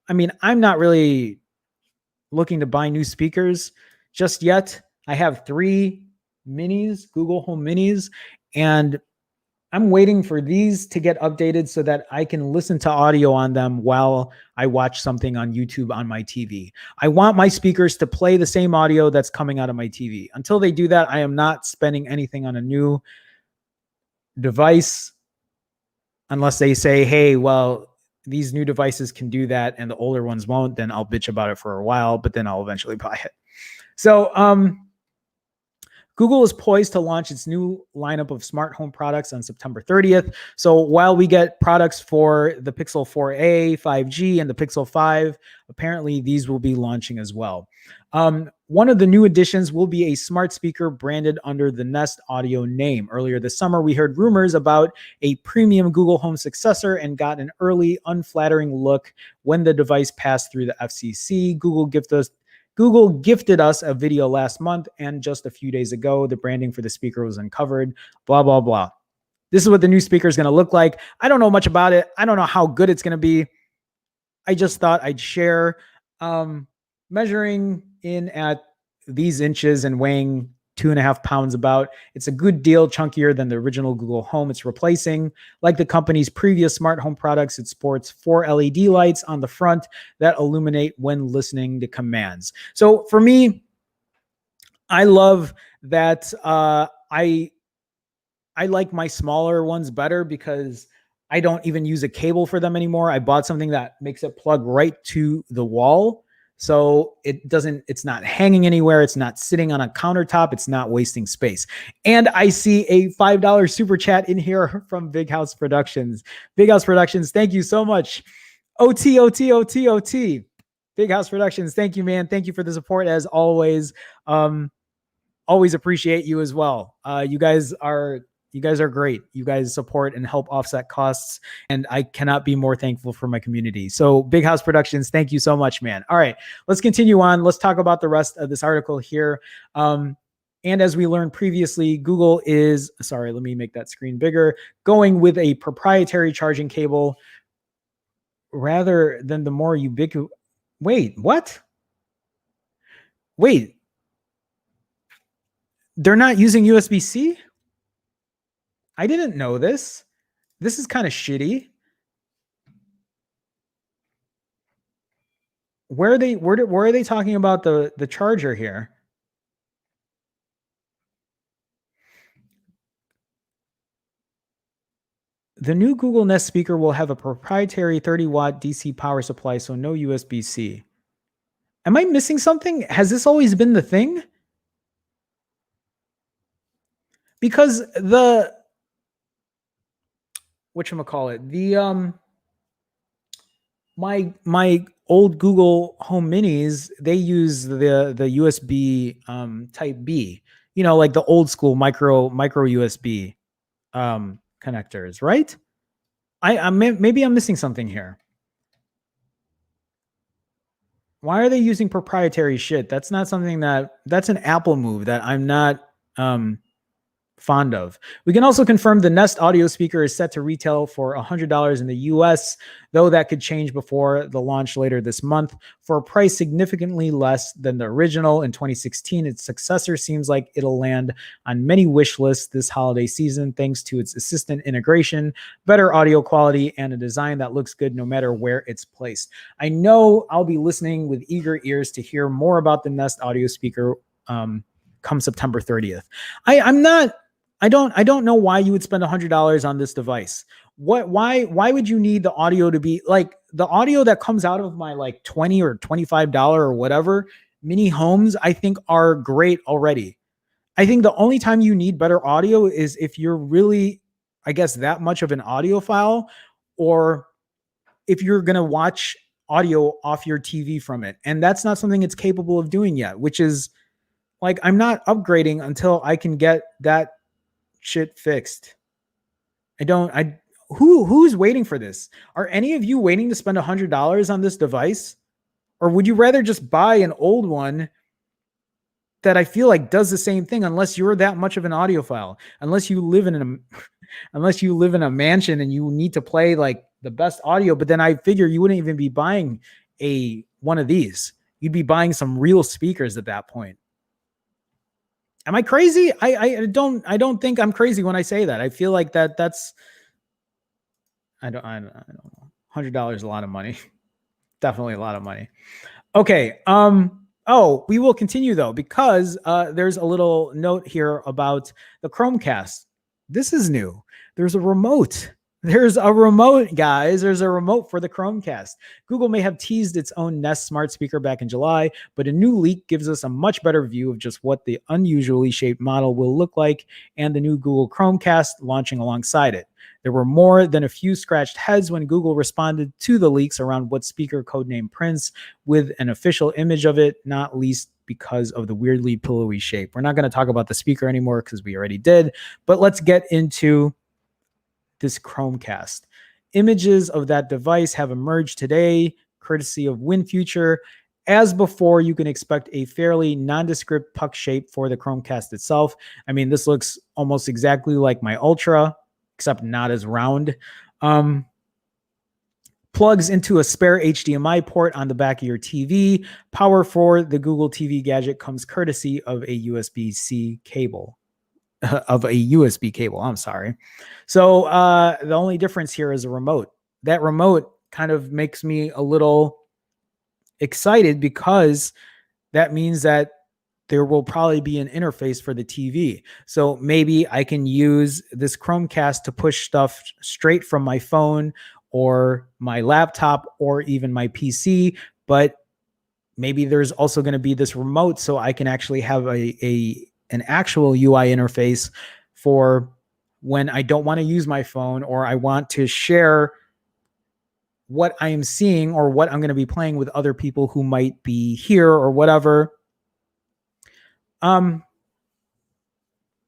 I mean, I'm not really looking to buy new speakers just yet. I have 3 minis, Google Home Minis, and I'm waiting for these to get updated so that I can listen to audio on them while I watch something on YouTube on my TV. I want my speakers to play the same audio that's coming out of my TV. Until they do that, I am not spending anything on a new device unless they say, hey, well, these new devices can do that and the older ones won't. Then I'll bitch about it for a while, but then I'll eventually buy it. So, Google is poised to launch its new lineup of smart home products on September 30th. So while we get products for the Pixel 4a, 5G, and the Pixel 5, apparently these will be launching as well. One of the new additions will be a smart speaker branded under the Nest Audio name. Earlier this summer, we heard rumors about a premium Google Home successor and got an early, unflattering look when the device passed through the FCC. Google gifted us a video last month, and just a few days ago, the branding for the speaker was uncovered, blah, blah, blah. This is what the new speaker is going to look like. I don't know much about it. I don't know how good it's going to be. I just thought I'd share. Measuring in at these inches and weighing 2.5 pounds about. It's a good deal, chunkier than the original Google Home it's replacing. Like the company's previous smart home products, it sports 4 LED lights on the front that illuminate when listening to commands. So for me, I love that. I like my smaller ones better because I don't even use a cable for them anymore. I bought something that makes it plug right to the wall. So it's not hanging anywhere. It's not sitting on a countertop. It's not wasting space. And I see a $5 super chat in here from Big House Productions. Big House Productions, thank you so much. OT, OT, OT, OT. Big House Productions, thank you, man. Thank you for the support as always. Always appreciate you as well. You guys are great. You guys support and help offset costs, and I cannot be more thankful for my community. So Big House Productions, thank you so much, man. All right, let's continue on. Let's talk about the rest of this article here. And as we learned previously, Google is, sorry, let me make that screen bigger, going with a proprietary charging cable rather than the more ubiquitous. Wait, what? Wait, they're not using USB-C? I didn't know this. This is kind of shitty. Where are they talking about the charger here? The new Google Nest speaker will have a proprietary 30-watt DC power supply, so no USB-C. Am I missing something? Has this always been the thing? Because my old Google Home Minis, they use the USB Type B, like the old school micro USB connectors, right? Maybe I'm missing something here. Why are they using proprietary shit? That's not something that's an Apple move that I'm not fond of. We can also confirm the Nest audio speaker is set to retail for $100 in the US, though that could change before the launch later this month for a price significantly less than the original in 2016. Its successor seems like it'll land on many wish lists this holiday season thanks to its assistant integration, better audio quality, and a design that looks good no matter where it's placed. I know I'll be listening with eager ears to hear more about the Nest audio speaker come September 30th. I don't know why you would spend $100 on this device. Why would you need the audio to be like the audio that comes out of my like $20 or $25 or whatever mini homes? I think are great already. I think the only time you need better audio is if you're really, I guess, that much of an audiophile, or if you're going to watch audio off your TV from it. And that's not something it's capable of doing yet, which is like, I'm not upgrading until I can get that shit fixed. Who's waiting for this? Are any of you waiting to spend $100 on this device? Or would you rather just buy an old one that I feel like does the same thing, unless you're that much of an audiophile, unless you live in a mansion and you need to play like the best audio, but then I figure you wouldn't even be buying one of these. You'd be buying some real speakers at that point. Am I crazy? I don't think I'm crazy when I say that. I feel like that's I don't know. $100 is a lot of money. Definitely a lot of money. Okay. We will continue though, because there's a little note here about the Chromecast. This is new. There's a remote. There's a remote, guys. There's a remote for the Chromecast. Google may have teased its own Nest smart speaker back in July, but a new leak gives us a much better view of just what the unusually shaped model will look like and the new Google Chromecast launching alongside it. There were more than a few scratched heads when Google responded to the leaks around what speaker codenamed Prince with an official image of it, not least because of the weirdly pillowy shape. We're not going to talk about the speaker anymore because we already did, but let's get into this Chromecast. Images of that device have emerged today, courtesy of WinFuture. As before, you can expect a fairly nondescript puck shape for the Chromecast itself. I mean, this looks almost exactly like my Ultra, except not as round. plugs into a spare HDMI port on the back of your TV. Power for the Google TV gadget comes courtesy of a USB-C cable. Of a USB cable, I'm sorry. So the only difference here is a remote. That remote kind of makes me a little excited because that means that there will probably be an interface for the TV. So maybe I can use this Chromecast to push stuff straight from my phone or my laptop or even my PC, but maybe there's also going to be this remote so I can actually have an actual UI interface for when I don't want to use my phone or I want to share what I am seeing or what I'm going to be playing with other people who might be here or whatever. But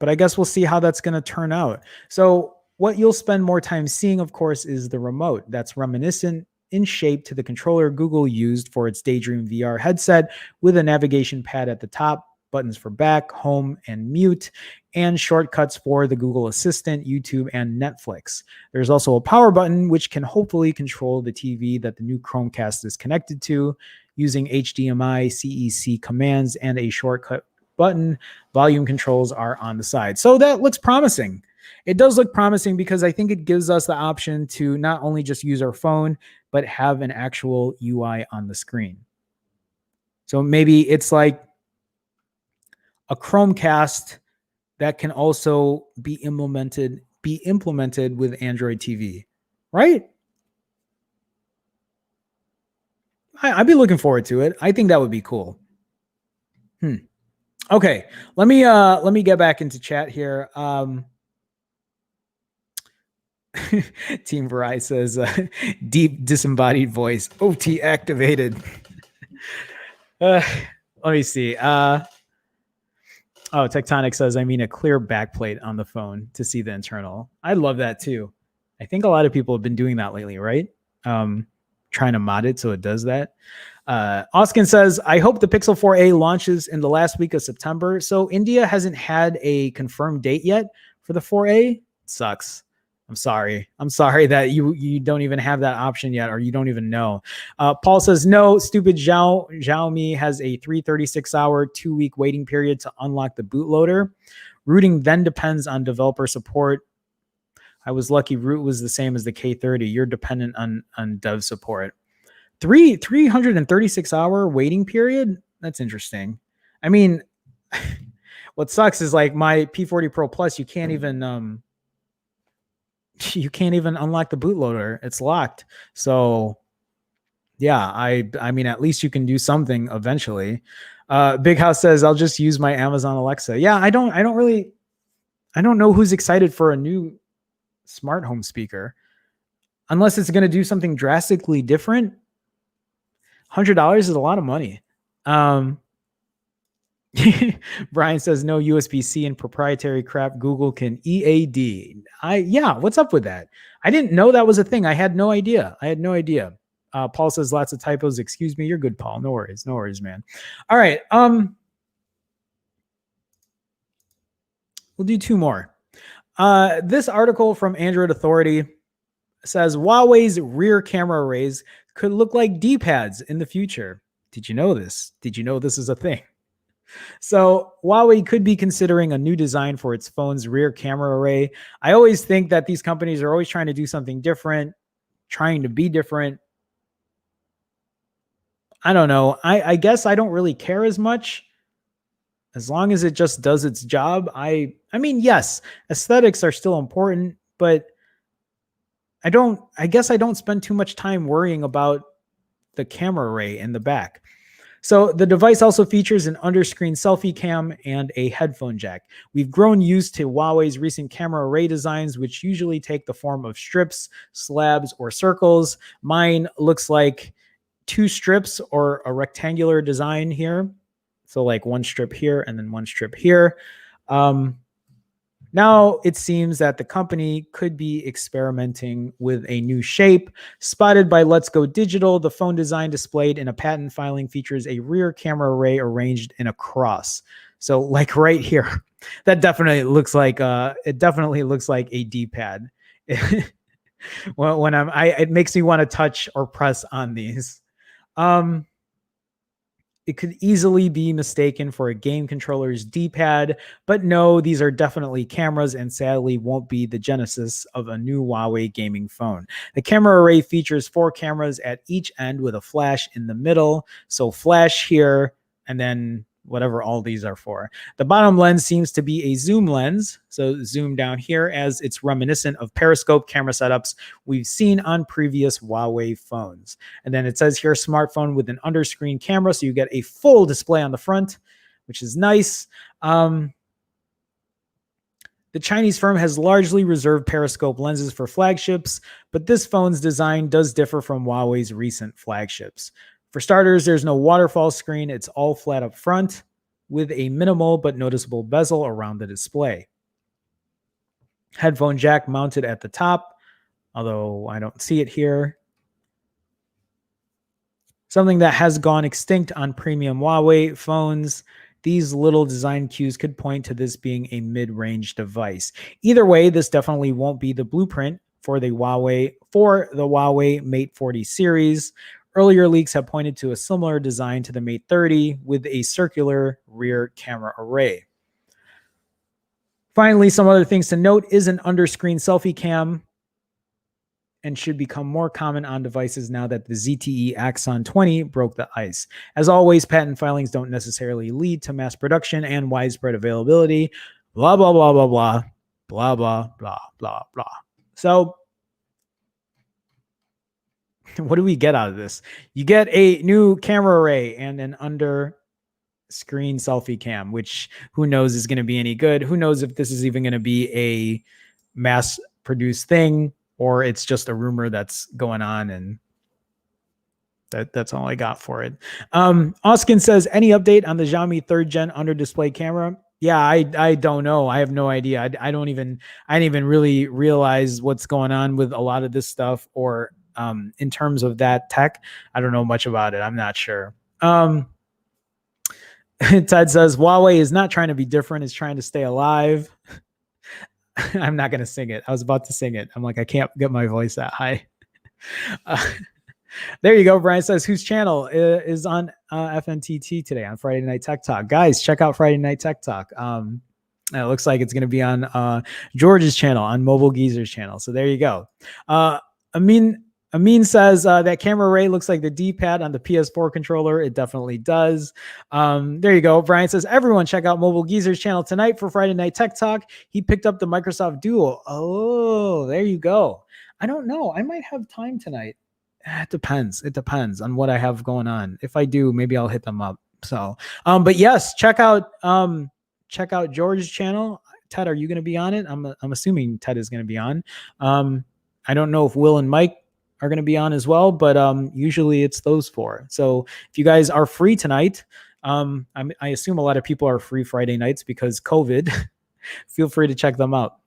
I guess we'll see how that's going to turn out. So what you'll spend more time seeing, of course, is the remote. That's reminiscent in shape to the controller Google used for its Daydream VR headset, with a navigation pad at the top, buttons for back, home, and mute, and shortcuts for the Google Assistant, YouTube, and Netflix. There's also a power button, which can hopefully control the TV that the new Chromecast is connected to using HDMI, CEC commands, and a shortcut button. Volume controls are on the side. So that looks promising. It does look promising because I think it gives us the option to not only just use our phone, but have an actual UI on the screen. So maybe it's like a Chromecast that can also be implemented with Android TV, right? I'd be looking forward to it. I think that would be cool. Okay, let me get back into chat here. Team Verizon says deep disembodied voice, OT activated. Let me see. Tectonic says, I mean, a clear backplate on the phone to see the internal. I love that too. I think a lot of people have been doing that lately, right? Trying to mod it so it does that. Oskin says, I hope the Pixel 4a launches in the last week of September. So India hasn't had a confirmed date yet for the 4a. It sucks. I'm sorry that you don't even have that option yet, or you don't even know. Paul says, no, stupid Xiaomi has a 336-hour, 2-week waiting period to unlock the bootloader. Rooting then depends on developer support. I was lucky root was the same as the K30. You're dependent on dev support. 336-hour waiting period? That's interesting. I mean, what sucks is like my P40 Pro Plus, you can't even unlock the bootloader. It's locked. So yeah, I mean, at least you can do something eventually. Big House says, I'll just use my Amazon Alexa. Yeah, I don't know who's excited for a new smart home speaker unless it's going to do something drastically different. $100 is a lot of money. Brian says, no USB-C and proprietary crap. Google can EAD. Yeah, what's up with that? I didn't know that was a thing. I had no idea. Paul says, lots of typos. Excuse me. You're good, Paul. No worries, man. All right. We'll do two more. This article from Android Authority says Huawei's rear camera arrays could look like D-pads in the future. Did you know this? Did you know this is a thing? So Huawei could be considering a new design for its phone's rear camera array. I always think that these companies are always trying to do something different, trying to be different. I don't know. I guess I don't really care as much as long as it just does its job. I mean, yes, aesthetics are still important, but I guess I don't spend too much time worrying about the camera array in the back. So the device also features an under-screen selfie cam and a headphone jack. We've grown used to Huawei's recent camera array designs, which usually take the form of strips, slabs, or circles. Mine looks like 2 strips or a rectangular design here. So like one strip here and then one strip here. Now it seems that the company could be experimenting with a new shape. Spotted by Let's Go Digital, the phone design displayed in a patent filing features a rear camera array arranged in a cross. So like right here, that definitely looks like a D-pad. when it makes me want to touch or press on these. Um, it could easily be mistaken for a game controller's D-pad, but no, these are definitely cameras and sadly won't be the genesis of a new Huawei gaming phone. The camera array features 4 cameras at each end with a flash in the middle. So flash here and then whatever all these are for. The bottom lens seems to be a zoom lens. So zoom down here as it's reminiscent of periscope camera setups we've seen on previous Huawei phones. And then it says here smartphone with an under-screen camera. So you get a full display on the front, which is nice. The Chinese firm has largely reserved periscope lenses for flagships, but this phone's design does differ from Huawei's recent flagships. For starters, there's no waterfall screen. It's all flat up front with a minimal but noticeable bezel around the display. Headphone jack mounted at the top, although I don't see it here. Something that has gone extinct on premium Huawei phones. These little design cues could point to this being a mid-range device. Either way, this definitely won't be the blueprint for the Huawei Mate 40 series. Earlier leaks have pointed to a similar design to the Mate 30 with a circular rear camera array. Finally, some other things to note is an under-screen selfie cam and should become more common on devices now that the ZTE Axon 20 broke the ice. As always, patent filings don't necessarily lead to mass production and widespread availability. Blah, blah, blah, blah, blah, blah, blah, blah, blah, blah. So what do we get out of this? You get a new camera array and an under screen selfie cam, which who knows is going to be any good. Who knows if this is even going to be a mass produced thing or it's just a rumor that's going on. And that's all I got for it. Oskin says, any update on the Xiaomi 3rd gen under display camera? Yeah, I don't know. I have no idea. I didn't even really realize what's going on with a lot of this stuff or in terms of that tech. I don't know much about it. I'm not sure. Ted says Huawei is not trying to be different. It's trying to stay alive. I'm not going to sing it. I was about to sing it. I'm like, I can't get my voice that high. There you go. Brian says, whose channel is on FNTT today on Friday Night Tech Talk? Guys, check out Friday Night Tech Talk. It looks like it's going to be on George's channel, on Mobile Geezer's channel. So there you go. Amin says that camera array looks like the D-pad on the PS4 controller. It definitely does. There you go. Brian says, everyone check out Mobile Geezer's channel tonight for Friday Night Tech Talk. He picked up the Microsoft Duo. Oh, there you go. I don't know. I might have time tonight. It depends. It depends on what I have going on. If I do, maybe I'll hit them up. So, but yes, check out George's channel. Ted, are you going to be on it? I'm assuming Ted is going to be on. I don't know if Will and Mike are going to be on as well, but usually it's those 4. So if you guys are free tonight, I assume a lot of people are free Friday nights because COVID. Feel free to check them out.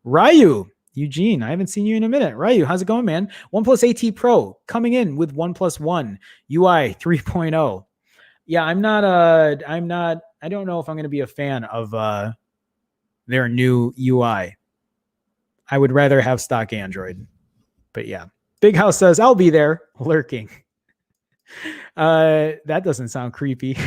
Ryu, Eugene, I haven't seen you in a minute. Ryu, how's it going, man? OnePlus AT Pro coming in with OnePlus One UI 3.0. Yeah, I don't know if I'm going to be a fan of their new UI. I would rather have stock Android, but yeah. Big House says, I'll be there lurking. That doesn't sound creepy.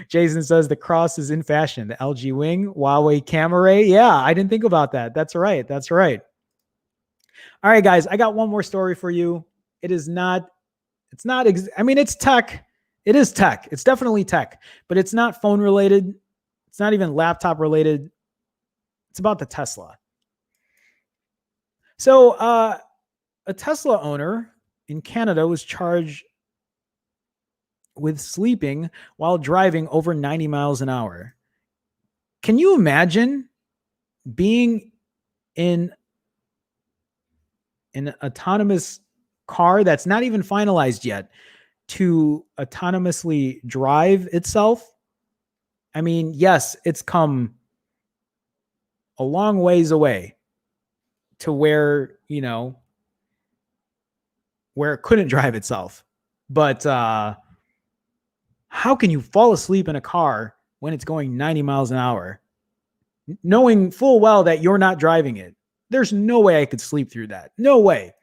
Jason says the cross is in fashion. The LG Wing, Huawei camera array. Yeah, I didn't think about that. That's right. All right, guys, I got one more story for you. It's tech. It is tech. It's definitely tech, but it's not phone related. It's not even laptop related. It's about the Tesla. So a Tesla owner in Canada was charged with sleeping while driving over 90 miles an hour. Can you imagine being in an autonomous car that's not even finalized yet to autonomously drive itself? I mean, yes, it's come a long ways away to where, where it couldn't drive itself. But how can you fall asleep in a car when it's going 90 miles an hour, knowing full well that you're not driving it? There's no way I could sleep through that. No way.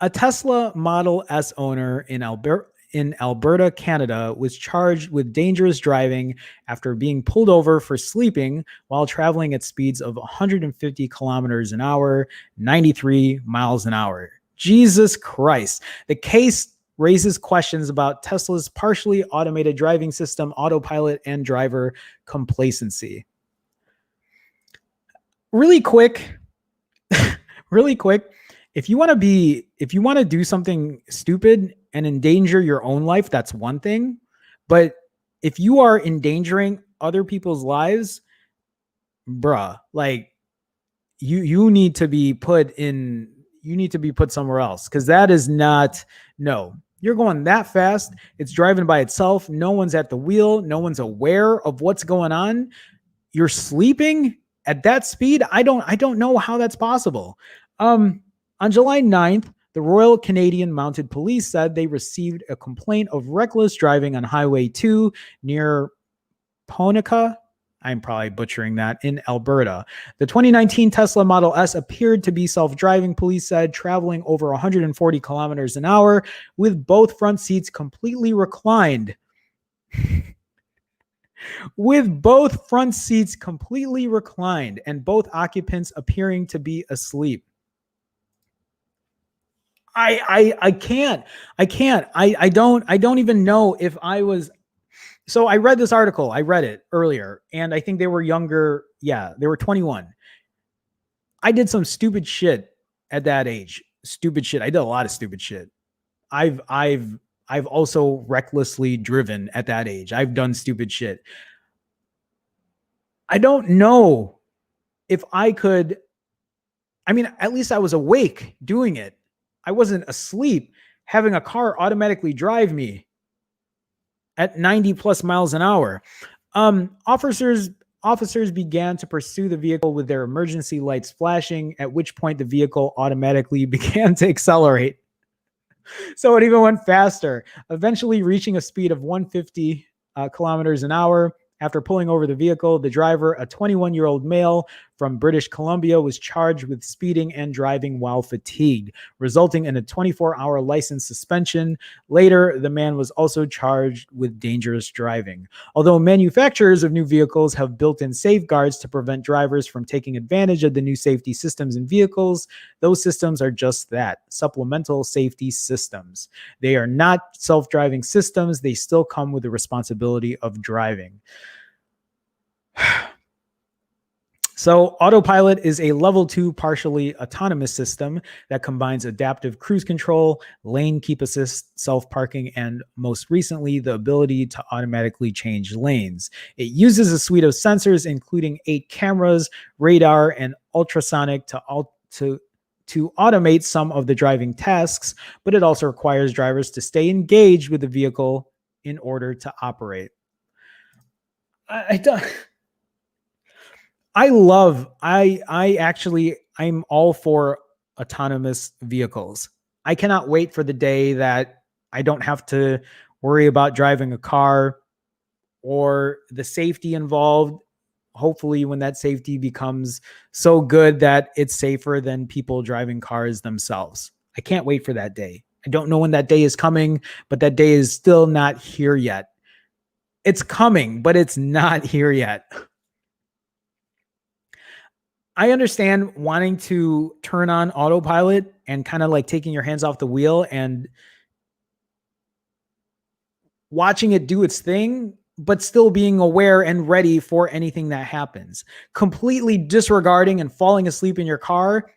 A Tesla Model S owner in Alberta, Canada, was charged with dangerous driving after being pulled over for sleeping while traveling at speeds of 150 kilometers an hour, 93 miles an hour. Jesus Christ. The case raises questions about Tesla's partially automated driving system, autopilot, and driver complacency. Really quick, really quick. If you want to do something stupid and endanger your own life, that's one thing. But if you are endangering other people's lives, bruh, like you need to be put somewhere else, because that is not, no. You're going that fast. It's driving by itself. No one's at the wheel. No one's aware of what's going on. You're sleeping at that speed. I don't know how that's possible. On July 9th, the Royal Canadian Mounted Police said they received a complaint of reckless driving on Highway 2 near Poco, I'm probably butchering that, in Alberta. The 2019 Tesla Model S appeared to be self-driving, police said, traveling over 140 kilometers an hour with both front seats completely reclined. With both front seats completely reclined and both occupants appearing to be asleep. I can't. I don't even know if I was. So I read this article. I read it earlier, and I think they were younger. Yeah, they were 21. I did some stupid shit at that age. Stupid shit. I did a lot of stupid shit. I've also recklessly driven at that age. I've done stupid shit. I don't know if I could. I mean, at least I was awake doing it. I wasn't asleep having a car automatically drive me at 90 plus miles an hour. Officers began to pursue the vehicle with their emergency lights flashing, at which point the vehicle automatically began to accelerate. So it even went faster, eventually reaching a speed of 150 kilometers an hour. After pulling over the vehicle, the driver, a 21-year-old male from British Columbia, was charged with speeding and driving while fatigued, resulting in a 24-hour license suspension. Later, the man was also charged with dangerous driving. Although manufacturers of new vehicles have built-in safeguards to prevent drivers from taking advantage of the new safety systems in vehicles, those systems are just that, supplemental safety systems. They are not self-driving systems. They still come with the responsibility of driving. So autopilot is a level 2 partially autonomous system that combines adaptive cruise control, lane keep assist, self-parking, and most recently, the ability to automatically change lanes. It uses a suite of sensors, including 8 cameras, radar, and ultrasonic to automate some of the driving tasks, but it also requires drivers to stay engaged with the vehicle in order to operate. I'm all for autonomous vehicles. I cannot wait for the day that I don't have to worry about driving a car or the safety involved. Hopefully, when that safety becomes so good that it's safer than people driving cars themselves. I can't wait for that day. I don't know when that day is coming, but that day is still not here yet. It's coming, but it's not here yet. I understand wanting to turn on autopilot and kind of like taking your hands off the wheel and watching it do its thing, but still being aware and ready for anything that happens. Completely disregarding and falling asleep in your car.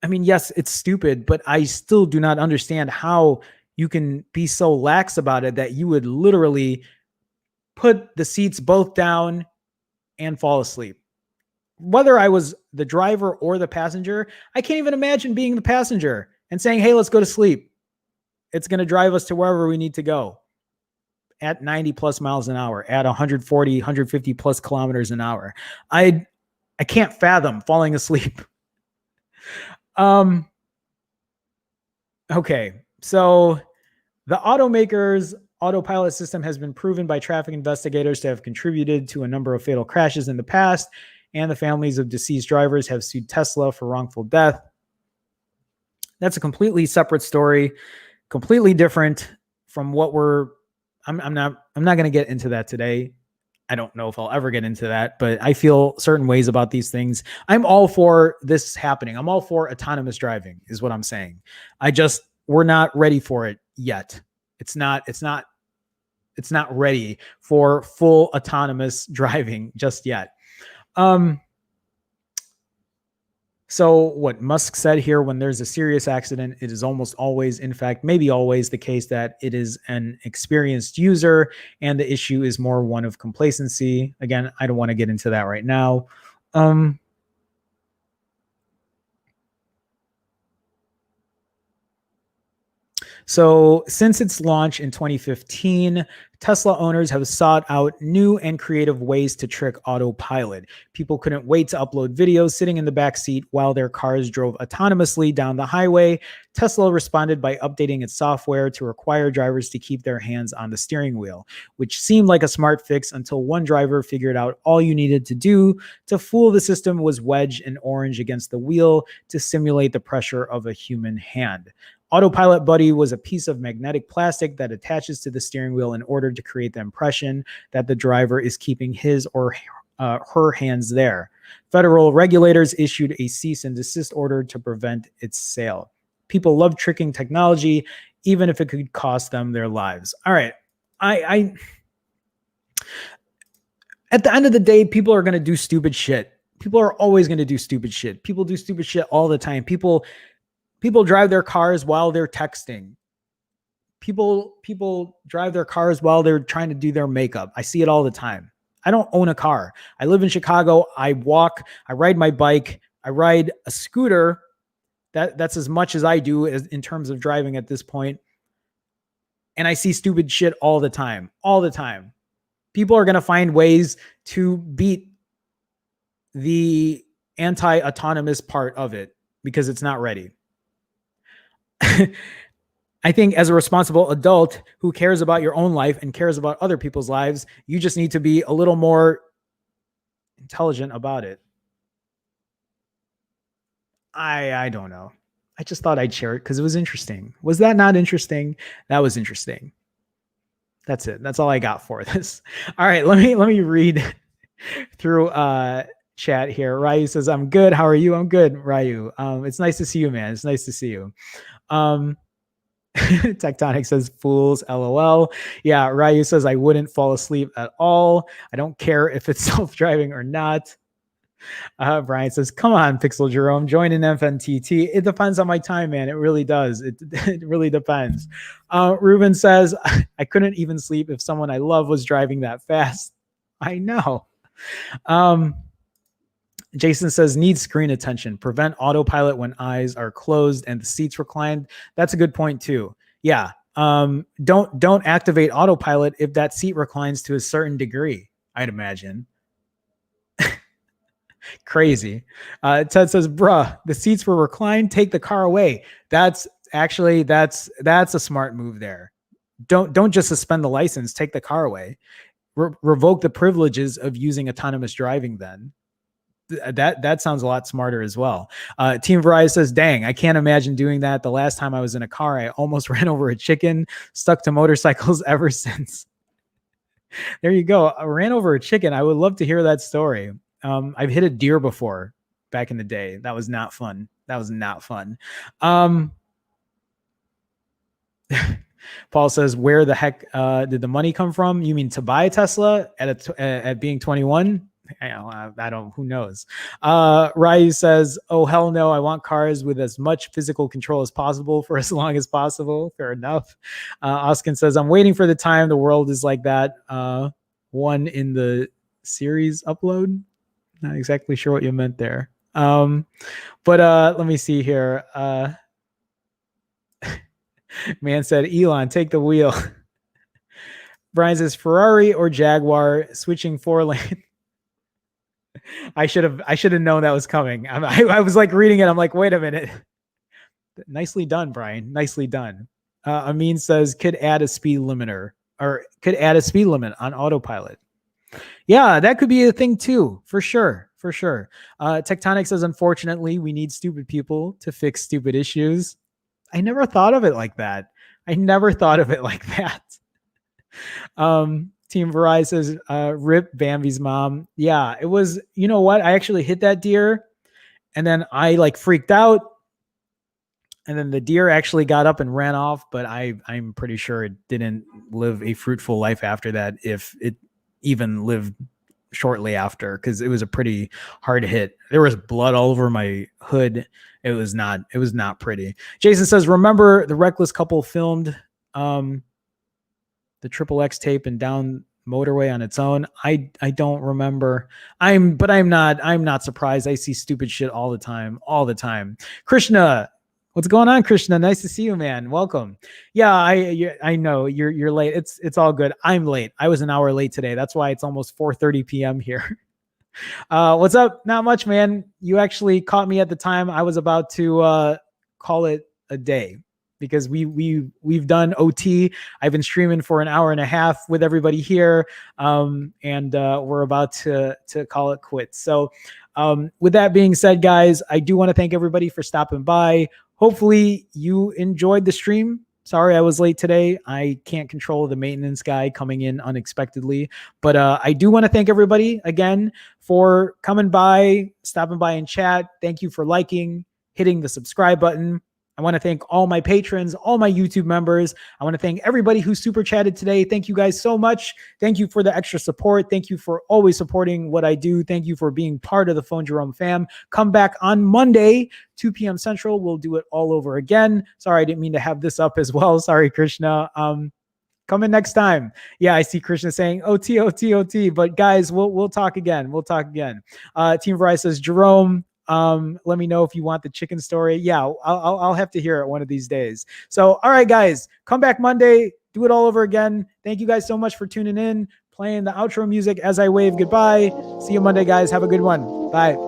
I mean, yes, it's stupid, but I still do not understand how you can be so lax about it that you would literally put the seats both down and fall asleep. Whether I was the driver or the passenger, I can't even imagine being the passenger and saying, hey, let's go to sleep. It's going to drive us to wherever we need to go at 90 plus miles an hour, at 140, 150 plus kilometers an hour. I can't fathom falling asleep. Okay. So the automakers Autopilot system has been proven by traffic investigators to have contributed to a number of fatal crashes in the past, and the families of deceased drivers have sued Tesla for wrongful death. That's a completely separate story, completely different from what I'm not going to get into that today. I don't know if I'll ever get into that, but I feel certain ways about these things. I'm all for this happening. I'm all for autonomous driving is what I'm saying. We're not ready for it yet. It's not ready for full autonomous driving just yet. So what Musk said here, when there's a serious accident, it is almost always, in fact, maybe always the case that it is an experienced user, and the issue is more one of complacency. Again, I don't want to get into that right now. So since its launch in 2015, Tesla owners have sought out new and creative ways to trick autopilot. People couldn't wait to upload videos sitting in the back seat while their cars drove autonomously down the highway. Tesla responded by updating its software to require drivers to keep their hands on the steering wheel, which seemed like a smart fix until one driver figured out all you needed to do to fool the system was wedge an orange against the wheel to simulate the pressure of a human hand. Autopilot Buddy was a piece of magnetic plastic that attaches to the steering wheel in order to create the impression that the driver is keeping his or her hands there. Federal regulators issued a cease and desist order to prevent its sale. People love tricking technology, even if it could cost them their lives. All right. I at the end of the day, people are going to do stupid shit. People are always going to do stupid shit. People do stupid shit all the time. People drive their cars while they're texting. People drive their cars while they're trying to do their makeup. I see it all the time. I don't own a car. I live in Chicago. I walk, I ride my bike, I ride a scooter. That's as much as I do in terms of driving at this point. And I see stupid shit all the time. All the time. People are going to find ways to beat the anti-autonomous part of it because it's not ready. I think as a responsible adult who cares about your own life and cares about other people's lives, you just need to be a little more intelligent about it. I don't know. I just thought I'd share it because it was interesting. Was that not interesting? That was interesting. That's it. That's all I got for this. All right, let me read through chat here. Ryu says, "I'm good. How are you?" I'm good, Ryu. It's nice to see you, man. It's nice to see you. Tectonic says, "Fools, LOL." Yeah, Ryu says, "I wouldn't fall asleep at all. I don't care if it's self-driving or not." Brian says, "Come on, Pixel Jerome, join an FNTT." It depends on my time, man. It really does. It really depends. Ruben says, "I couldn't even sleep if someone I love was driving that fast." I know. Jason says, "Need screen attention. Prevent autopilot when eyes are closed and the seats reclined." That's a good point too. Yeah. Don't activate autopilot if that seat reclines to a certain degree, I'd imagine. Crazy. Ted says, "Bruh, the seats were reclined. Take the car away." That's a smart move there. Don't just suspend the license. Take the car away. Revoke the privileges of using autonomous driving then. That sounds a lot smarter as well. Team Verizon says, "Dang, I can't imagine doing that. The last time I was in a car, I almost ran over a chicken. Stuck to motorcycles ever since." There you go. I ran over a chicken. I would love to hear that story. I've hit a deer before back in the day. That was not fun. Paul says, "Where the heck did the money come from? You mean to buy a Tesla at being 21? I don't, who knows?" Ryu says, "Oh, hell no. I want cars with as much physical control as possible for as long as possible." Fair enough. Oskin says, "I'm waiting for the time the world is like that one in the series upload." Not exactly sure what you meant there. But let me see here. Man said, "Elon, take the wheel." Brian says, "Ferrari or Jaguar switching 4-lane." I should have known that was coming. I was like reading it. I'm like, wait a minute. Nicely done, Brian. Nicely done. Amin says, "Could add a speed limiter." or could add a speed limit on autopilot. Yeah, that could be a thing too, for sure. For sure. Tectonic says, unfortunately, we need stupid people to fix stupid issues. I never thought of it like that. I never thought of it like that. Team Verizon says, rip Bambi's mom. Yeah, it was, you know what? I actually hit that deer and then I like freaked out. And then the deer actually got up and ran off, but I'm pretty sure it didn't live a fruitful life after that, if it even lived shortly after, because it was a pretty hard hit. There was blood all over my hood. It was not pretty. Jason says, remember the reckless couple filmed the Triple X tape and down motorway on its own? I don't remember. I'm not surprised. I see stupid shit all the time. Krishna, what's going on, Krishna? Nice to see you, man. Welcome. Yeah, I know you're late. It's all good. I'm late. I was an hour late today. That's why it's almost 4:30 p.m. here. What's up? Not much, man. You actually caught me at the time I was about to call it a day, because we've done OT. I've been streaming for an hour and a half with everybody here, and we're about to call it quits. So with that being said, guys, I do want to thank everybody for stopping by. Hopefully you enjoyed the stream. Sorry I was late today. I can't control the maintenance guy coming in unexpectedly. But I do want to thank everybody again for coming by, stopping by and chat. Thank you for liking, hitting the subscribe button. I want to thank all my patrons, all my YouTube members. I want to thank everybody who super chatted today. Thank you guys so much. Thank you for the extra support. Thank you for always supporting what I do. Thank you for being part of the Phone Jerome fam. Come back on Monday, 2 p.m. Central. We'll do it all over again. Sorry, I didn't mean to have this up as well. Sorry, Krishna. Come in next time. Yeah, I see Krishna saying OT, OT, OT. But guys, we'll talk again. Team Verizon says, Jerome, let me know if you want the chicken story. Yeah, I'll have to hear it one of these days. So, all right, guys, come back Monday, do it all over again. Thank you guys so much for tuning in, playing the outro music as I wave goodbye. See you Monday, guys. Have a good one. Bye.